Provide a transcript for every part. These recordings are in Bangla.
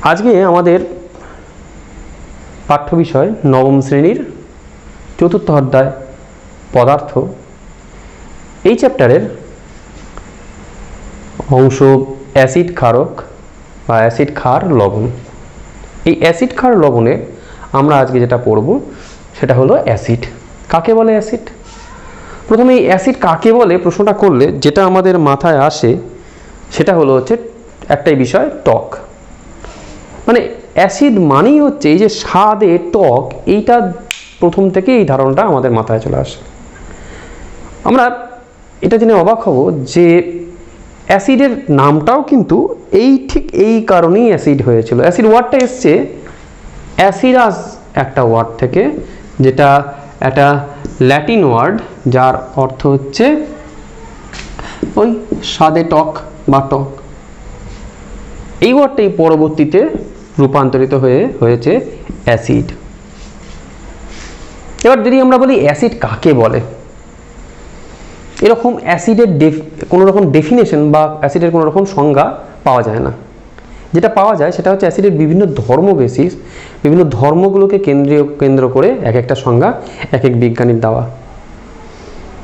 আজকে আমাদের পাঠ্য বিষয় নবম শ্রেণীর চতুর্থ অধ্যায় পদার্থ এই চ্যাপ্টারের অংশ অ্যাসিড ক্ষারক বা অ্যাসিড ক্ষার লবণ। এই অ্যাসিড ক্ষার লবণে আমরা আজকে যেটা পড়ব সেটা হলো অ্যাসিড। কাকে বলে অ্যাসিড? প্রথমে এই অ্যাসিড কাকে বলে প্রশ্নটা করলে যেটা আমাদের মাথায় আসে সেটা হলো একটাই বিষয়, টক। মানে অ্যাসিড মানেই হচ্ছে এই যে স্বাদে টক, এইটা প্রথম থেকে এই ধারণাটা আমাদের মাথায় চলে আসে। আমরা এটা জেনে অবাক হব যে অ্যাসিডের নামটাও কিন্তু ঠিক এই কারণেই অ্যাসিড হয়েছিল। অ্যাসিড ওয়ার্ডটা এসছে অ্যাসিডাস একটা ওয়ার্ড থেকে, যেটা একটা ল্যাটিন ওয়ার্ড যার অর্থ হচ্ছে ওই স্বাদে টক বা টক। এই ওয়ার্ডটাই পরবর্তীতে রূপান্তরিত হয়েছে অ্যাসিড। এবার যদি আমরা বলি অ্যাসিড কাকে বলে, এরকম অ্যাসিডের কোনো রকম ডেফিনেশন বা অ্যাসিডের কোনো রকম সংজ্ঞা পাওয়া যায় না। যেটা পাওয়া যায় সেটা হচ্ছে অ্যাসিডের বিভিন্ন ধর্ম বেসিস, বিভিন্ন ধর্মগুলোকে কেন্দ্র করে এক একটা সংজ্ঞা এক এক বিজ্ঞানীর দেওয়া।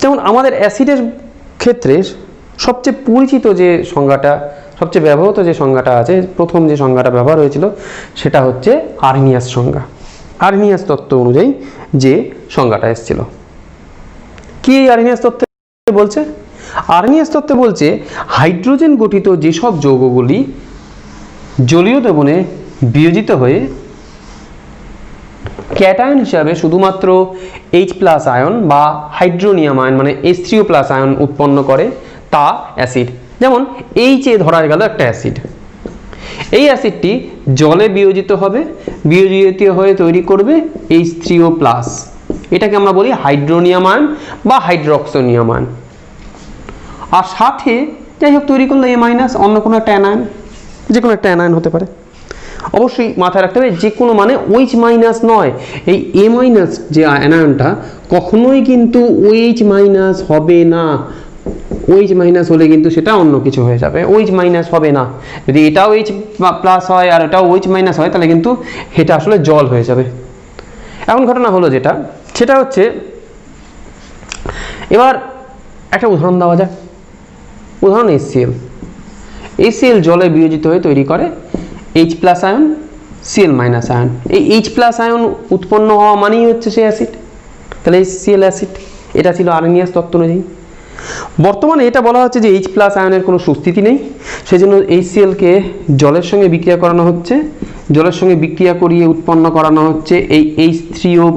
যেমন আমাদের অ্যাসিডের ক্ষেত্রে সবচেয়ে পরিচিত যে সংজ্ঞাটা, সবচেয়ে ব্যবহৃত যে সংজ্ঞাটা আছে, প্রথম যে সংজ্ঞাটা ব্যবহার হয়েছিল সেটা হচ্ছে আর্নিয়াস সংজ্ঞা। আর্নিয়াস তত্ত্ব অনুযায়ী যে সংজ্ঞাটা এসেছিল। কি এই আর্নিয়াস তত্ত্বে বলছে? আর্নিয়াস তত্ত্বে বলছে হাইড্রোজেন গঠিত যেসব যৌগগুলি জলীয় দ্রবণে বিয়োজিত হয়ে ক্যাটায়ন হিসাবে শুধুমাত্র H+ আয়ন বা হাইড্রোনিয়াম আয়ন মানে H3O+ আয়ন উৎপন্ন করে তা অ্যাসিড। যেমন এইচে ধরা গেল একটা অ্যাসিড, এই অ্যাসিডটি জলে বিয়োজিত হবে, বিয়োজিত হয়ে তৈরি করবে H3O+, এটাকে আমরা বলি হাইড্রোনিয়াম আয়ন বা হাইড্রক্সোনিয়াম আয়ন। আর সাথে যাই হোক তৈরি করলো A-, অন্য কোনো একটা অ্যানায়ন, যে কোনো একটা অ্যানায়ন হতে পারে। অবশ্যই মাথায় রাখতে হবে যে কোনো মানে OH- নয়, এই A- যে অ্যানায়নটা কখনোই কিন্তু OH- হবে না। OH- হলে কিন্তু সেটা অন্য কিছু হয়ে যাবে, OH- হবে না। যদি এটাও H+ হয় আর এটাও OH- হয় তাহলে কিন্তু এটা আসলে জল হয়ে যাবে। এখন ঘটনা হলো সেটা হচ্ছে, এবার একটা উদাহরণ দেওয়া যাক। উদাহরণ HCl। HCl জলে বিয়োজিত হয়ে তৈরি করে H+ আয়ন, Cl- আয়ন। এই H+ আয়ন উৎপন্ন হওয়া মানেই হচ্ছে সে অ্যাসিড, তাহলে HCl অ্যাসিড। এটা ছিল আর্নিয়াস তত্ত্ব অনুযায়ী। বর্তমানে এটা বলা হচ্ছে যে H+ আয়নের কোনো সুস্থিতি নেই, সেজন্য HClকে জলের সঙ্গে বিক্রিয়া করানো হচ্ছে, জলের সঙ্গে বিক্রিয়া করিয়ে উৎপন্ন করানো হচ্ছে এই H3O+,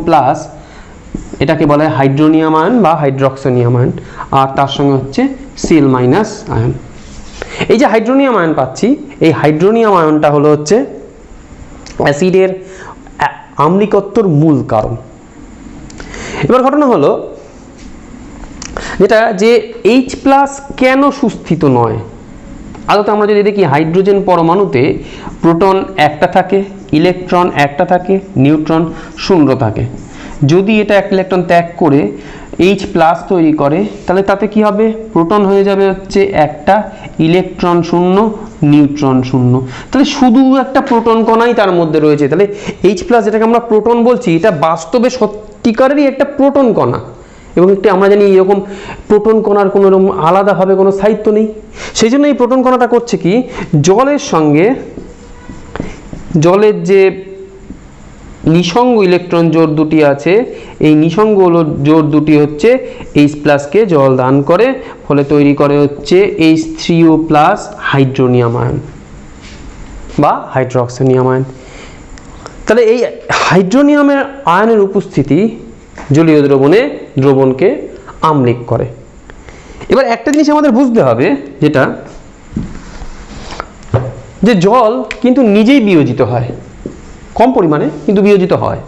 এটাকে বলে হাইড্রোনিয়াম আয়ন বা হাইড্রক্সোনিয়াম আয়ন, আর তার সঙ্গে হচ্ছে Cl- আয়ন। এই যে হাইড্রোনিয়াম আয়ন পাচ্ছি, এই হাইড্রোনিয়াম আয়নটা হলো অ্যাসিডের আম্লিকত্বর মূল কারণ। এবার ঘটনা হলো যে H+ কেন সুস্থিত নয়। আদতে আমরা যদি দেখি হাইড্রোজেন পরমাণুতে প্রোটন একটা থাকে, ইলেকট্রন একটা থাকে, নিউট্রন 0 থাকে। যদি এটা একটা ইলেকট্রন ত্যাগ করে H+ তৈরি করে তাহলে তাতে কি হবে? প্রোটন হয়ে যাবে একটা, ইলেকট্রন 0, নিউট্রন 0। তাহলে শুধু একটা প্রোটন কণাই তার মধ্যে রয়েছে। তাহলে H+ যেটাকে আমরা প্রোটন বলছি, এটা বাস্তবে সত্যিকারেরই একটা প্রোটন কণা, এবং আমরা জানি এরকম প্রোটন কণার কোনো রকম আলাদাভাবে কোনো স্থায়িত্ব নেই। সেই জন্য এই প্রোটন কণাটা করছে কি, জলের সঙ্গে জলের যে নিঃসঙ্গ ইলেকট্রন জোড় দুটি আছে, এই নিঃসঙ্গ জোড় দুটি হচ্ছে H+ কে জল দান করে, ফলে তৈরি করে H3O+ হাইড্রোনিয়াম আয়ন বা হাইড্রক্সোনিয়াম আয়ন। তাহলে এই হাইড্রোনিয়ামের আয়নের উপস্থিতি জলীয় দ্রবণকে আম্লিক করে। এবার একটা জিনিস আমাদের বুঝতে হবে, যেটা যে জল কিন্তু নিজেই বিয়োজিত হয়, কম পরিমাণে কিন্তু বিয়োজিত হয়।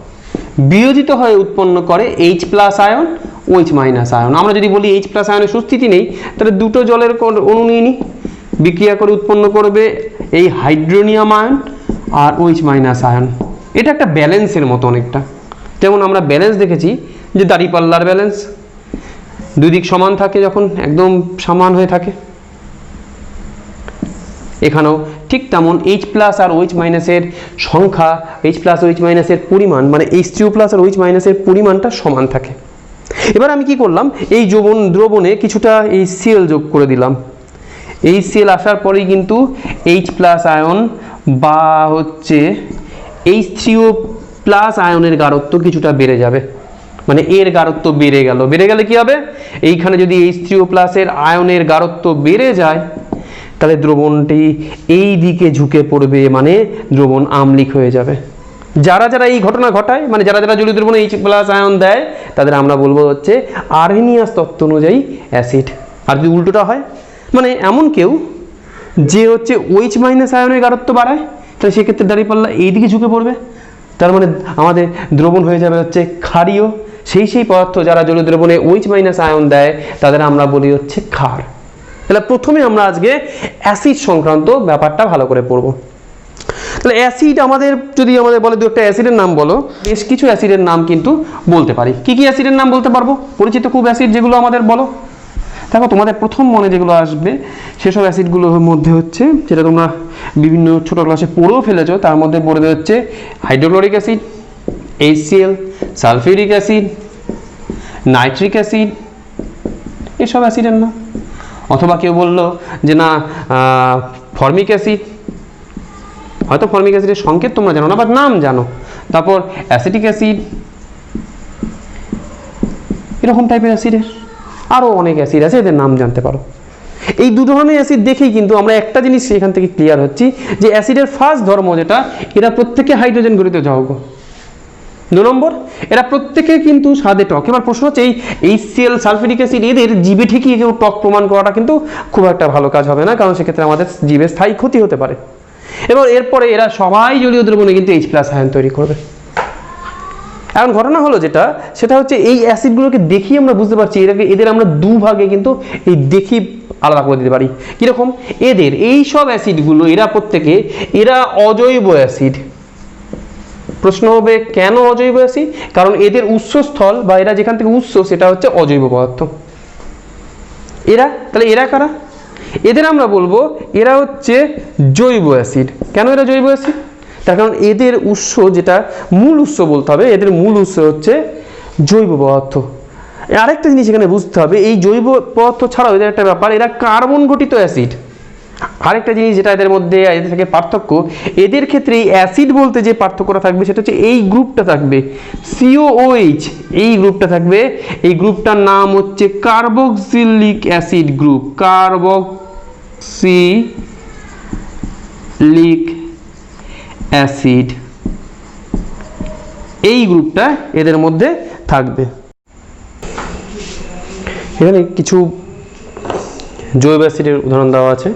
বিয়োজিত হয়ে উৎপন্ন করে H+ আয়ন, OH- আয়ন। আমরা যদি বলি H+ আয়নের সুস্থিতি নেই, তাহলে দুটো জলের অণু নিয়ে নিই, বিক্রিয়া করে উৎপন্ন করবে এই হাইড্রোনিয়াম আয়ন আর OH- আয়ন। এটা একটা ব্যালেন্সের মতো অনেকটা। যেমন আমরা ব্যালেন্স দেখেছি যে দাঁড়িপাল্লার ব্যালেন্স, দুই দিক সমান থাকে, যখন একদম সমান হয়ে থাকে। এখানেও ঠিক তেমন H প্লাস আর OH মাইনাসের সংখ্যা, H প্লাস OH মাইনাসের পরিমাণ মানে H3O প্লাস আর OH মাইনাসের পরিমাণটা সমান থাকে। এবার আমি কি করলাম, এই দ্রবণে কিছুটা HCl যোগ করে দিলাম। HCl আসার পরেই কিন্তু H প্লাস আয়ন বা হচ্ছে H3O প্লাস আয়নের গাঢ়ত্ব কিছুটা বেড়ে যাবে, মানে এর গাঢ়ত্ব বেড়ে গেলে কি হবে, এইখানে যদি H3O প্লাসের আয়নের গাঢ়ত্ব বেড়ে যায় তাহলে দ্রবণটি এই দিকে ঝুঁকে পড়বে, মানে দ্রবণ আম্লিক হয়ে যাবে। যারা এই ঘটনা ঘটায়, মানে যারা জলীয় দ্রবণে H প্লাস আয়ন দেয় তাদের আমরা বলবো হচ্ছে আর্হেনিয়াস তত্ত্ব অনুযায়ী অ্যাসিড। আর যদি উল্টোটা হয়, মানে এমন কেউ যে হচ্ছে OH মাইনাস আয়নের গাঢ়ত্ব বাড়ায়, তাহলে সেক্ষেত্রে দাঁড়িপাল্লা এই দিকে ঝুঁকে পড়বে, তার মানে আমাদের দ্রবণ হয়ে যাবে হচ্ছে ক্ষারীয়। সেই পদার্থ যারা জলীয় দ্রবণে OH মাইনাস আয়ন দেয় তাদের আমরা বলি হচ্ছে ক্ষার। তাহলে প্রথমে আমরা আজকে অ্যাসিড সংক্রান্ত ব্যাপারটা ভালো করে পড়ব। তাহলে অ্যাসিড যদি আমাদের বলে দু একটা অ্যাসিডের নাম বলো, বেশ কিছু অ্যাসিডের নাম কিন্তু বলতে পারি। কি অ্যাসিডের নাম বলতে পারবো? পরিচিত খুব অ্যাসিড যেগুলো আমাদের বলো। দেখো তোমাদের প্রথম মনে যেগুলো আসবে সেসব অ্যাসিডগুলোর মধ্যে হচ্ছে, যেটা তোমরা বিভিন্ন ছোট ক্লাসে পড়েও ফেলেছো, তার মধ্যে পড়ে হচ্ছে hydrochloric acid, HCl, sulphuric acid, nitric acid, এসব অ্যাসিডের নাম। অথবা কেউ বললো যে না ফর্মিক অ্যাসিড, হয়তো ফর্মিক অ্যাসিডের সংকেত তোমরা জানো না, বাট নাম জানো। তারপর অ্যাসিটিক অ্যাসিড, এরকম টাইপের অ্যাসিডের আরও অনেক অ্যাসিড আছে, এদের নাম জানতে পারো। এই দু ধরনের অ্যাসিড দেখেই কিন্তু আমরা একটা জিনিস এখান থেকে ক্লিয়ার হচ্ছি যে অ্যাসিডের ফার্স্ট ধর্ম যেটা, এরা প্রত্যেকে হাইড্রোজেন গঠিত যৌগ। 2 নম্বর, এরা প্রত্যেকে কিন্তু স্বাদে টক। এবার প্রশ্ন হচ্ছে এই HCl, সালফিউরিক অ্যাসিড এদের জিভে ঠিকই কেউ টক প্রমাণ করাটা কিন্তু খুব একটা ভালো কাজ হবে না, কারণ সেক্ষেত্রে আমাদের জিভে স্থায়ী ক্ষতি হতে পারে। এবার এরপরে এরা সবাই জলীয় দ্রবণে কিন্তু H প্লাস আয়ন তৈরি করবে। এখন ঘটনা হলো সেটা হচ্ছে এই অ্যাসিডগুলোকে দেখি আমরা বুঝতে পারছি এদের আমরা দুভাগে কিন্তু এই দেখি আলাদা করে দিতে পারি। কিরকম? এই সব অ্যাসিডগুলো এরা অজৈব অ্যাসিড। প্রশ্ন হবে কেন অজৈব অ্যাসিড? কারণ এদের উৎসস্থল বা এরা যেখান থেকে উৎস সেটা হচ্ছে অজৈব পদার্থ। তাহলে এরা কারা? এদের আমরা বলবো এরা হচ্ছে জৈব অ্যাসিড। কেন এরা জৈব অ্যাসিড? তার কারণ এদের উৎস, যেটা মূল উৎস বলতে হবে, এদের মূল উৎস হচ্ছে জৈব পদার্থ। আরেকটা জিনিস এখানে বুঝতে হবে, এই জৈব পদার্থ ছাড়াও এদের একটা ব্যাপার, এরা কার্বন গঠিত অ্যাসিড। আরেকটা জিনিস যেটা এদের থেকে পার্থক্য, এদের ক্ষেত্রে এই অ্যাসিড বলতে যে পার্থক্যটা থাকবে সেটা হচ্ছে এই গ্রুপটা থাকবে COOH, এই গ্রুপটা থাকবে। এই গ্রুপটার নাম হচ্ছে carboxylic acid group, carboxylic acid, এই গ্রুপটা এদের মধ্যে থাকবে। এখানে কিছু জৈব অ্যাসিডের উদাহরণ দেওয়া আছে।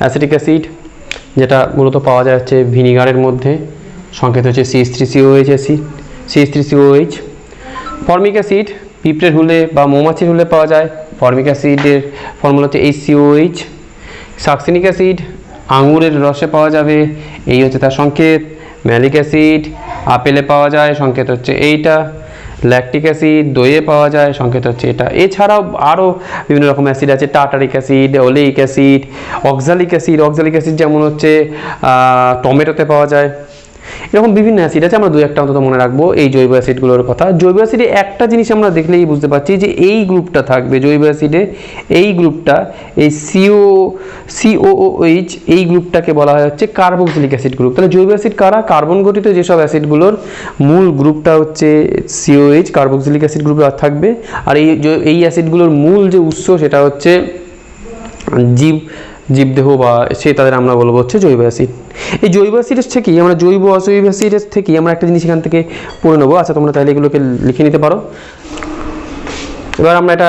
অ্যাসিটিক অ্যাসিড, যেটা মূলত পাওয়া যায় হচ্ছে ভিনিগারের মধ্যে, সংকেত হচ্ছে CH3COH acid, CH3COH। Formic acid পিঁপড়ের হুলে বা মৌমাছির হুলে পাওয়া যায়, ফর্মিক অ্যাসিডের ফর্মুলা হচ্ছে HCOH। সাকসিনিক অ্যাসিড আঙুরের রসে পাওয়া যাবে, এই হচ্ছে তার সংকেত। ম্যালিক অ্যাসিড আপেলে পাওয়া যায়, সংকেত হচ্ছে এইটা। ল্যাকটিক অ্যাসিড দইয়ে পাওয়া যায়, সংকেত হচ্ছে এটা। এছাড়াও আরও বিভিন্ন রকম অ্যাসিড আছে, tartaric acid, oleic acid, oxalic acid যেমন হচ্ছে টমেটোতে পাওয়া যায়। এরকম বিভিন্ন অ্যাসিড আছে, আমরা 2-1টা অন্তত মনে রাখবো এই জৈব অ্যাসিডগুলোর কথা। জৈব অ্যাসিডে একটা জিনিস আমরা দেখলেই বুঝতে পারছি যে এই গ্রুপটা থাকবে জৈব অ্যাসিডে, এই গ্রুপটা এই COOH, এই গ্রুপটাকে বলা হয় হচ্ছে কার্বক্সিলিক অ্যাসিড গ্রুপ। তাহলে জৈব অ্যাসিড কারা? কার্বন গঠিত যেসব অ্যাসিডগুলোর মূল গ্রুপটা হচ্ছে COH, কার্বক্সিলিক অ্যাসিড গ্রুপ থাকবে। আর এই অ্যাসিডগুলোর মূল যে উৎস সেটা হচ্ছে জীবদেহ বা তাদের আমরা বলবো হচ্ছে জৈব অ্যাসিড। এই জৈব অ্যাসিডের থেকেই আমরা জৈব অজৈব অ্যাসিডের থেকেই আমরা একটা জিনিস এখান থেকে পড়ে নেবো। আচ্ছা, তোমরা তাহলে এগুলোকে লিখে নিতে পারো। এবার আমরা এটা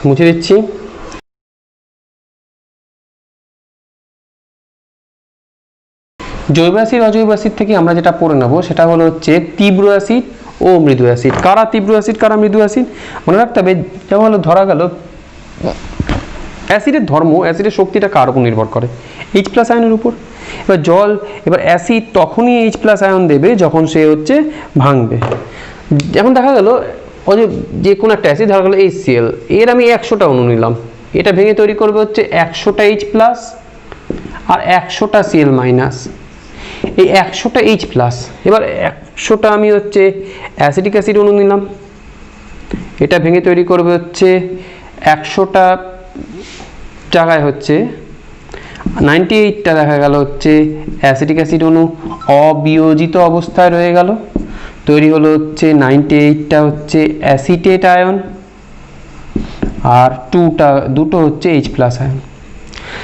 মুছে দিচ্ছি। জৈব অ্যাসিড অজৈব অ্যাসিড থেকে আমরা যেটা পড়ে নেবো সেটা হলো হচ্ছে তীব্র অ্যাসিড ও মৃদু অ্যাসিড। কারা তীব্র অ্যাসিড, কারা মৃদু অ্যাসিড? মনে রাখতে হবে, যেমন হলো ধরা গেল অ্যাসিডের ধর্ম, অ্যাসিডের শক্তিটা কার উপর নির্ভর করে? H প্লাস আয়নের উপর। এবার অ্যাসিড তখনই H প্লাস আয়ন দেবে যখন সে হচ্ছে ভাঙবে। এখন দেখা গেল যে কোনো একটা অ্যাসিড, ধরা গেল HCl, এর আমি 100টা অণু নিলাম, এটা ভেঙে তৈরি করবে হচ্ছে 100টা H প্লাস, আর 100টা Cl মাইনাস, এই 100টা H প্লাস। এবার 100টা আমি হচ্ছে অ্যাসিটিক অ্যাসিড অণু নিলাম, এটা ভেঙে তৈরি করবে হচ্ছে 100টা জায়গায় হচ্ছে 98টা দেখা গেল হচ্ছে অ্যাসিটিক অ্যাসিড অণু অবিয়োজিত অবস্থায় রয়ে গেল, তৈরি হলো হচ্ছে 98টা হচ্ছে অ্যাসিটেট আয়ন আর দুটো হচ্ছে H প্লাস আয়ন।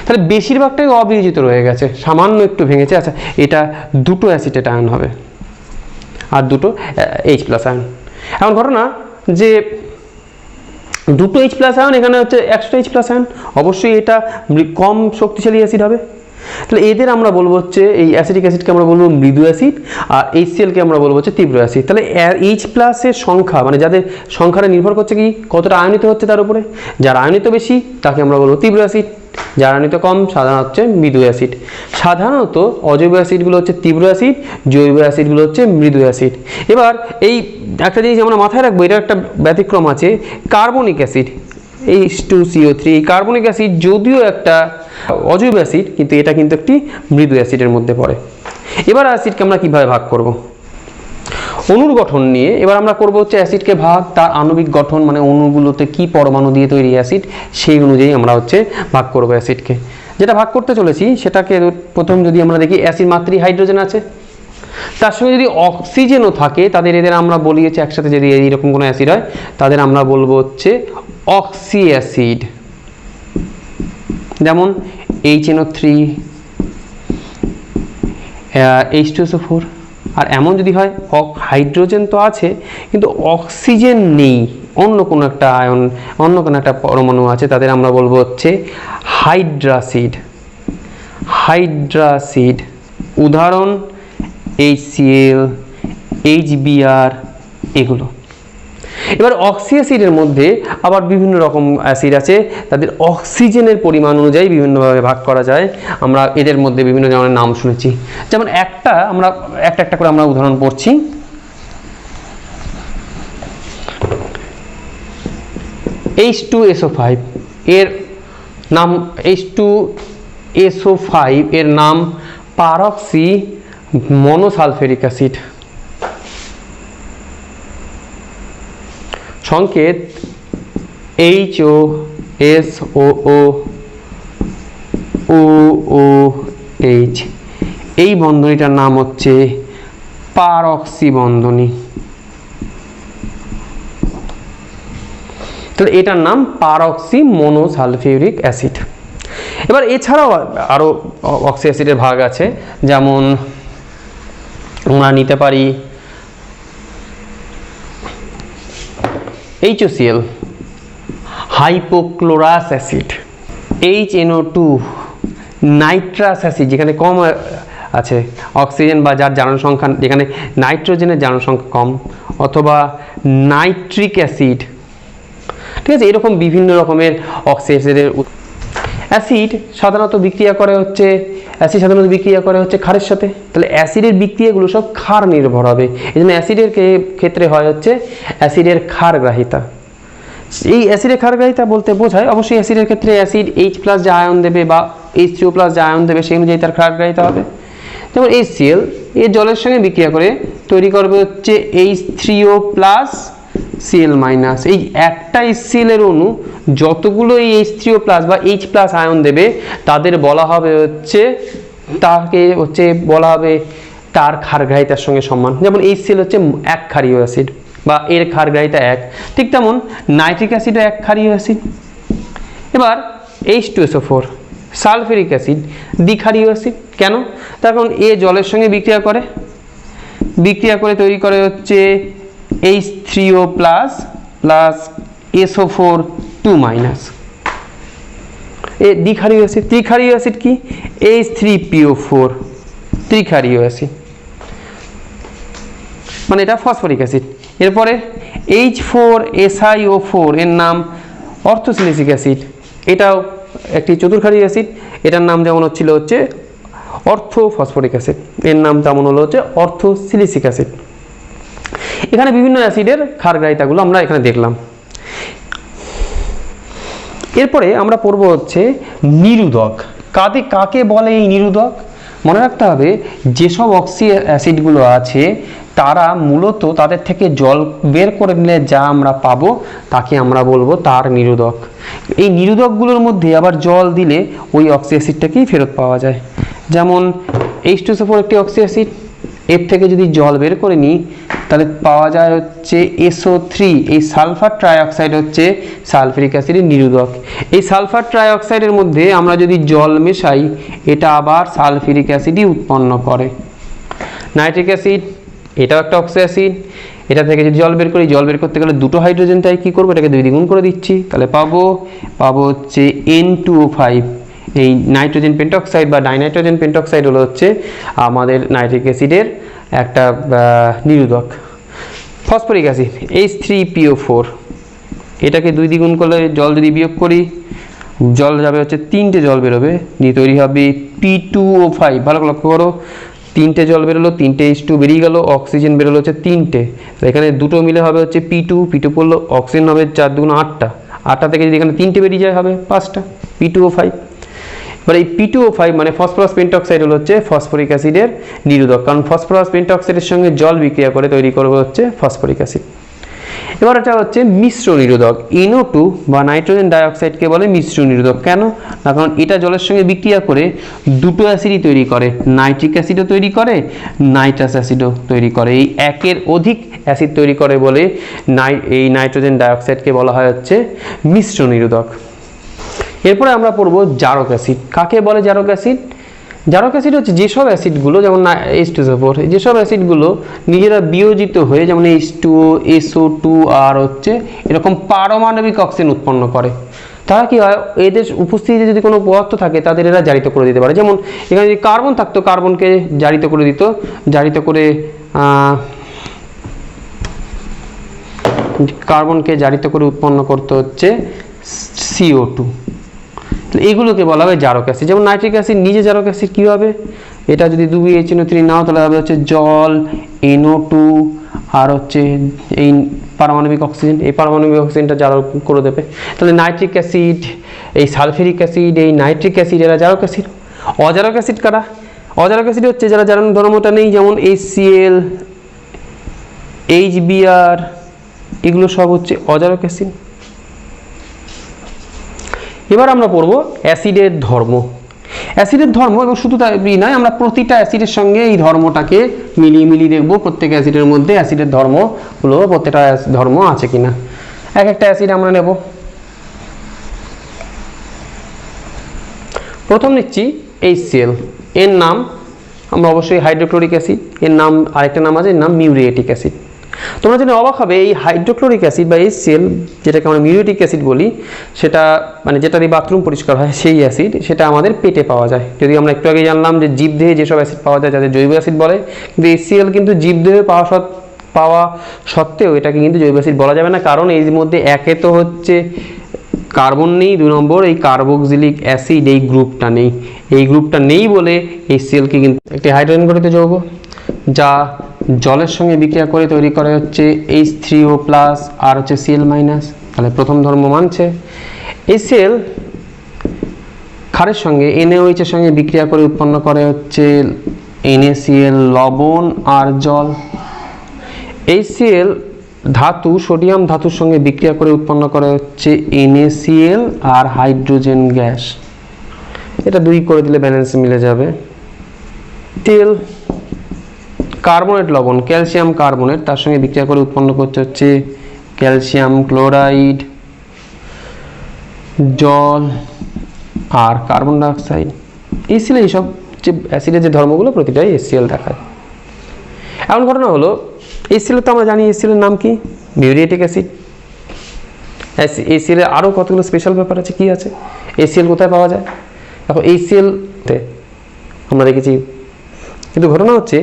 তাহলে বেশিরভাগটাই অবিয়োজিত রয়ে গেছে, সামান্য একটু ভেঙেছে। আচ্ছা, এটা দুটো অ্যাসিটেট আয়ন হবে আর দুটো H প্লাস আয়ন। এমন ঘটনা যে দুটো H প্লাস আয়ন, এখানে হচ্ছে 100টা H প্লাস আয়ন, অবশ্যই এটা কম শক্তিশালী অ্যাসিড হবে। তাহলে এদের আমরা বলবো হচ্ছে, এই অ্যাসিটিক অ্যাসিডকে আমরা বলবো মৃদু অ্যাসিড আর HCl-কে আমরা বলবো হচ্ছে তীব্র অ্যাসিড। তাহলে H প্লাসের সংখ্যা মানে যাদের সংখ্যাটা নির্ভর করছে কি কতটা আয়নিত হচ্ছে তার উপরে, যার আয়নিত বেশি তাকে আমরা বলবো তীব্র অ্যাসিড, যার আয়নিত কম সাধারণত হচ্ছে মৃদু অ্যাসিড। সাধারণত অজৈব অ্যাসিডগুলো হচ্ছে তীব্র অ্যাসিড, জৈব অ্যাসিডগুলো হচ্ছে মৃদু অ্যাসিড। এবার এই একটা জিনিস আমরা মাথায় রাখবো, এটা একটা ব্যতিক্রম আছে, কার্বনিক অ্যাসিড H2CO3, এই কার্বনিক অ্যাসিড যদিও একটা অজৈব অ্যাসিড কিন্তু এটা কিন্তু একটি মৃদু অ্যাসিডের মধ্যে পড়ে। এবার অ্যাসিডকে আমরা কিভাবে ভাগ করব, অণুর গঠন নিয়ে এবার আমরা করব হচ্ছে অ্যাসিডকে ভাগ, তার আণবিক গঠন মানে অণুগুলোতে কি পরমাণু দিয়ে তৈরি অ্যাসিড সেই অনুযায়ী আমরা হচ্ছে ভাগ করব অ্যাসিডকে। যেটা ভাগ করতে চলেছি সেটাকে প্রথম যদি আমরা দেখি, অ্যাসিড মাত্রই হাইড্রোজেন আছে, তার সঙ্গে যদি অক্সিজেনও থাকে এদের আমরা বলি হচ্ছে একসাথে যদি এইরকম কোনো অ্যাসিড হয় তাদের আমরা বলবো হচ্ছে অক্সি অ্যাসিড, যেমন HNO3, H2SO4। আর এমন যদি হয় হাইড্রোজেন তো আছে কিন্তু অক্সিজেন নেই, অন্য কোনো একটা আয়ন অন্য কোনো একটা পরমাণু আছে, তাদের আমরা বলবো হচ্ছে হাইড্রাসিড। হাইড্রাসিড উদাহরণ HCl, HBr এগুলো। এবার অক্সি অ্যাসিডের মধ্যে আবার বিভিন্ন রকম অ্যাসিড আছে, তাদের অক্সিজেনের পরিমাণ অনুযায়ী বিভিন্নভাবে ভাগ করা যায়। আমরা এদের মধ্যে বিভিন্ন ধরনের নাম শুনেছি, যেমন আমরা একটা করে আমরা উদাহরণ পড়ছি। H2SO5 এর নাম H2SO5 এর নাম পারক্সি মনোসালফেরিক অ্যাসিড, সংকেত HOSOOOH। এই বন্ধনীটার নাম হচ্ছে পারক্সি বন্ধনী, তাহলে এটার নাম পারক্সি মনোসালফিউরিক অ্যাসিড। এবার এছাড়াও আরো অক্সি অ্যাসিডের ভাগ আছে, যেমন আমরা নিতে পারি HOCl hypochlorous acid, HNO2 nitrous acid যেখানে কম আছে অক্সিজেন বা যার জারণ সংখ্যা, যেখানে নাইট্রোজেনের জারণ সংখ্যা কম, অথবা নাইট্রিক অ্যাসিড। ঠিক আছে, এরকম বিভিন্ন রকমের অক্সি অ্যাসিডের। অ্যাসিড সাধারণত বিক্রিয়া করে হচ্ছে ক্ষারের সাথে, তাহলে অ্যাসিডের বিক্রিয়াগুলো সব ক্ষার নির্ভর হবে। এই জন্য অ্যাসিডের ক্ষেত্রে হয় হচ্ছে অ্যাসিডের ক্ষারগ্রাহিতা। এই অ্যাসিডের ক্ষারগ্রাহিতা বলতে বোঝায় অবশ্যই অ্যাসিডের ক্ষেত্রে অ্যাসিড H+ যে আয়ন দেবে বা H3O+ যে আয়ন দেবে সেই অনুযায়ী তার ক্ষারগ্রাহিতা হবে। যেমন HCl এর জলের সঙ্গে বিক্রিয়া করে তৈরি করবে হচ্ছে H3O+ Cl-। এই একটা HCl এর অণু যতগুলো এই H3O+ বা H+ আয়ন দেবে তাদের বলা হবে হচ্ছে তার ক্ষারগ্রাহিতার সঙ্গে সমান। যেমন HCl হচ্ছে এক ক্ষারীয় অ্যাসিড বা এর ক্ষারগ্রাহিতা 1, ঠিক তেমন নাইট্রিক অ্যাসিডও এক ক্ষারীয় অ্যাসিড। এবার H2SO4 সালফিউরিক অ্যাসিড দ্বিক্ষারীয় অ্যাসিড। কেন? তার কারণ এ জলের সঙ্গে বিক্রিয়া করে তৈরি করে হচ্ছে H3O+ প্লাস SO4 2-। এ দ্বিক্ষারীয় অ্যাসিড। ত্রিক্ষারীয় অ্যাসিড কি? H3PO4 ত্রিক্ষারীয় অ্যাসিড, মানে এটা ফসফরিক অ্যাসিড। এরপরে H4SiO4 এর নাম অর্থোসিলিসিক অ্যাসিড, এটাও একটি চতুর্ক্ষারীয় অ্যাসিড। এটার নাম যেমন হচ্ছে অর্থোফসফরিক অ্যাসিড, এর নাম তেমন হলো হচ্ছে অর্থোসিলিসিক অ্যাসিড। এখানে বিভিন্ন অ্যাসিডের ক্ষারগ্রাহিতাগুলো আমরা এখানে দেখলাম। এরপরে আমরা পড়ব হচ্ছে নিরোধক। কাকে বলে এই নিরোধক? মনে রাখতে হবে যেসব অক্সি অ্যাসিডগুলো আছে তারা মূলত তাদের থেকে জল বের করে নিলে যা আমরা পাবো তাকে আমরা বলবো তার নিরোধক। এই নিরোধকগুলোর মধ্যে আবার জল দিলে ওই অক্সি অ্যাসিডটাকেই ফেরত পাওয়া যায়। যেমন H2SO4 একটি অক্সি অ্যাসিড, এর থেকে যদি জল বের করে নিই তাহলে পাওয়া যায় হচ্ছে SO3। এই সালফার ট্রাইঅক্সাইড হচ্ছে সালফিউরিক অ্যাসিডের নিরোধক। এই সালফার ট্রাইঅক্সাইডের মধ্যে আমরা যদি জল মেশাই এটা আবার সালফিউরিক অ্যাসিডই উৎপন্ন করে। নাইট্রিক অ্যাসিড এটাও একটা অক্সি অ্যাসিড, এটা থেকে যদি জল বের করি, জল বের করতে গেলে দুটো হাইড্রোজেন তাই কী করবো, এটাকে 2 দ্বিগুণ করে দিচ্ছি, তাহলে পাবো হচ্ছে N2O5। এই নাইট্রোজেন পেন্টক্সাইড বা ডাইনাইট্রোজেন পেন্টক্সাইড হলো হচ্ছে আমাদের নাইট্রিক অ্যাসিডের একটা নিরোধক। ফসফরিক অ্যাসিড H3PO4, এটাকে 2 দ্বিগুণ করলে জল যদি বিয়োগ করি জল যাবে হচ্ছে 3টে জল বেরোবে, দিয়ে তৈরি হবে P2O5। ভালো লক্ষ্য করো, 3টে জল বেরোলো, 3টে H2 বেরিয়ে গেল, অক্সিজেন বেরোলো হচ্ছে 3টে, এখানে দুটো মিলে হবে হচ্ছে P2 পড়লো, অক্সিজেন হবে 4 দুগুণ 8টা, 8টা থেকে যদি এখানে 3টে বেরিয়ে যায় হবে 5টা P2O5। এবার এই P2O5 মানে ফসফরাস পেন্টক্সাইড হলো হচ্ছে ফসফরিক অ্যাসিডের নিরোধক, কারণ ফসফরাস পেন্টক্সাইডের সঙ্গে জল বিক্রিয়া করে তৈরি করবে হচ্ছে ফসফরিক অ্যাসিড। এবার এটা হচ্ছে মিশ্র নিরোধক। NO2 বা নাইট্রোজেন ডাইঅক্সাইডকে বলে মিশ্র নিরোধক। কেন না, কারণ এটা জলের সঙ্গে বিক্রিয়া করে দুটো অ্যাসিডই তৈরি করে, নাইট্রিক অ্যাসিডও তৈরি করে, নাইট্রাস অ্যাসিডও তৈরি করে। এই একের অধিক অ্যাসিড তৈরি করে বলে এই নাইট্রোজেন ডাইঅক্সাইডকে বলা হয় হচ্ছে মিশ্র নিরোধক। এরপরে আমরা পড়ব জারক অ্যাসিড। কাকে বলে জারক অ্যাসিড? জারক অ্যাসিড হচ্ছে যেসব অ্যাসিডগুলো, যেমন H2SO4, যেসব অ্যাসিডগুলো নিজেরা বিয়োজিত হয়ে যেমন H2O, SO2 আর হচ্ছে এরকম পারমাণবিক অক্সিজেন উৎপন্ন করে, তারা কি হয় এদের উপস্থিতিতে যদি কোনো পদার্থ থাকে তাদের এরা জারিত করে দিতে পারে। যেমন এখানে যদি কার্বন থাকতো, কার্বনকে জারিত করে দিত, জারিত করে কার্বনকে জারিত করে উৎপন্ন করতে হচ্ছে CO2। এইগুলোকে বলা হয় জারক অ্যাসিড। যেমন নাইট্রিক অ্যাসিড নিজে জারক অ্যাসিড কী হবে, এটা যদি 2HNO3 নাও তাহলে হবে হচ্ছে জল, NO2 আর হচ্ছে এই পারমাণবিক অক্সিজেন, এই পারমাণবিক অক্সিজেনটা জারক করে দেবে। তাহলে নাইট্রিক অ্যাসিড, এই সালফিউরিক অ্যাসিড, এই নাইট্রিক অ্যাসিড এরা জারক অ্যাসিড। অজারক অ্যাসিড কারা? অজারক অ্যাসিড হচ্ছে যারা জারণ ধর্মটা নেই, যেমন HCl, HBr, এগুলো সব হচ্ছে অজারক অ্যাসিড। এবার আমরা পড়ব অ্যাসিডের ধর্ম। অ্যাসিডের ধর্ম, এবং শুধু তাই নয়, আমরা প্রতিটা অ্যাসিডের সঙ্গে এই ধর্মটাকে মিলিয়ে দেখব প্রত্যেক অ্যাসিডের মধ্যে অ্যাসিডের ধর্ম হলো প্রত্যেকটা ধর্ম আছে কিনা। এক একটা অ্যাসিড আমরা নেব। প্রথম নিচ্ছি HCl, এর নাম আমরা অবশ্যই হাইড্রোক্লোরিক অ্যাসিড, এর নাম আরেকটা নাম আছে, এর নাম মিউরিয়েটিক অ্যাসিড। তোমরা জেনে অবাক হবে এই হাইড্রোক্লোরিক অ্যাসিড বা HCl, যেটাকে আমরা মিউরিয়েটিক অ্যাসিড বলি, সেটা মানে যেটা দিয়ে বাথরুম পরিষ্কার হয় সেই অ্যাসিড, সেটা আমাদের পেটে পাওয়া যায়। যদি আমরা একটু আগে জানলাম যে জীবদেহে যেসব অ্যাসিড পাওয়া যায় যাদের জৈব অ্যাসিড বলে, কিন্তু HCl কিন্তু জীবদেহে পাওয়া সত্ত্বেও এটাকে কিন্তু জৈব অ্যাসিড বলা যাবে না, কারণ এর মধ্যে একে তো হচ্ছে কার্বন নেই, 2 নম্বর এই কার্বক্সিলিক অ্যাসিড এই গ্রুপটা নেই। এই গ্রুপটা নেই বলে HClকে কিন্তু একটি হাইড্রোজেন গঠিত যৌগ, যা জলের সঙ্গে বিক্রিয়া করে তৈরি করে হচ্ছে H3O+ আর হচ্ছে Cl-। তাহলে প্রথম ধর্ম মানছে। HCl ক্ষারের সঙ্গে NaOH এর সঙ্গে বিক্রিয়া করে উৎপন্ন করে হচ্ছে NaCl, লবণ আর জল। HCl ধাতু, সোডিয়াম ধাতুর সঙ্গে বিক্রিয়া করে উৎপন্ন করে হচ্ছে NaCl আর হাইড্রোজেন গ্যাস। এটা 2 করে দিলে ব্যালেন্স মিলে যাবে। তেল, কার্বনেট লবণ, ক্যালসিয়াম কার্বনেট, তার সঙ্গে বিক্রিয়া করে উৎপন্ন করতে হচ্ছে ক্যালসিয়াম ক্লোরাইড, জল আর কার্বন ডাইঅক্সাইড। HCl এইসব যে অ্যাসিডের যে ধর্মগুলো প্রতিটাই HCl দেখায়। এমন ঘটনা হলো HCl তো আমরা জানি HCl এর নাম কি, মিউরিয়েটিক অ্যাসিড। HCl এর আরও কতগুলো স্পেশাল ব্যাপার আছে। কি আছে? HCl কোথায় পাওয়া যায়? এখন HCl আমরা দেখেছি, কিন্তু ঘটনা হচ্ছে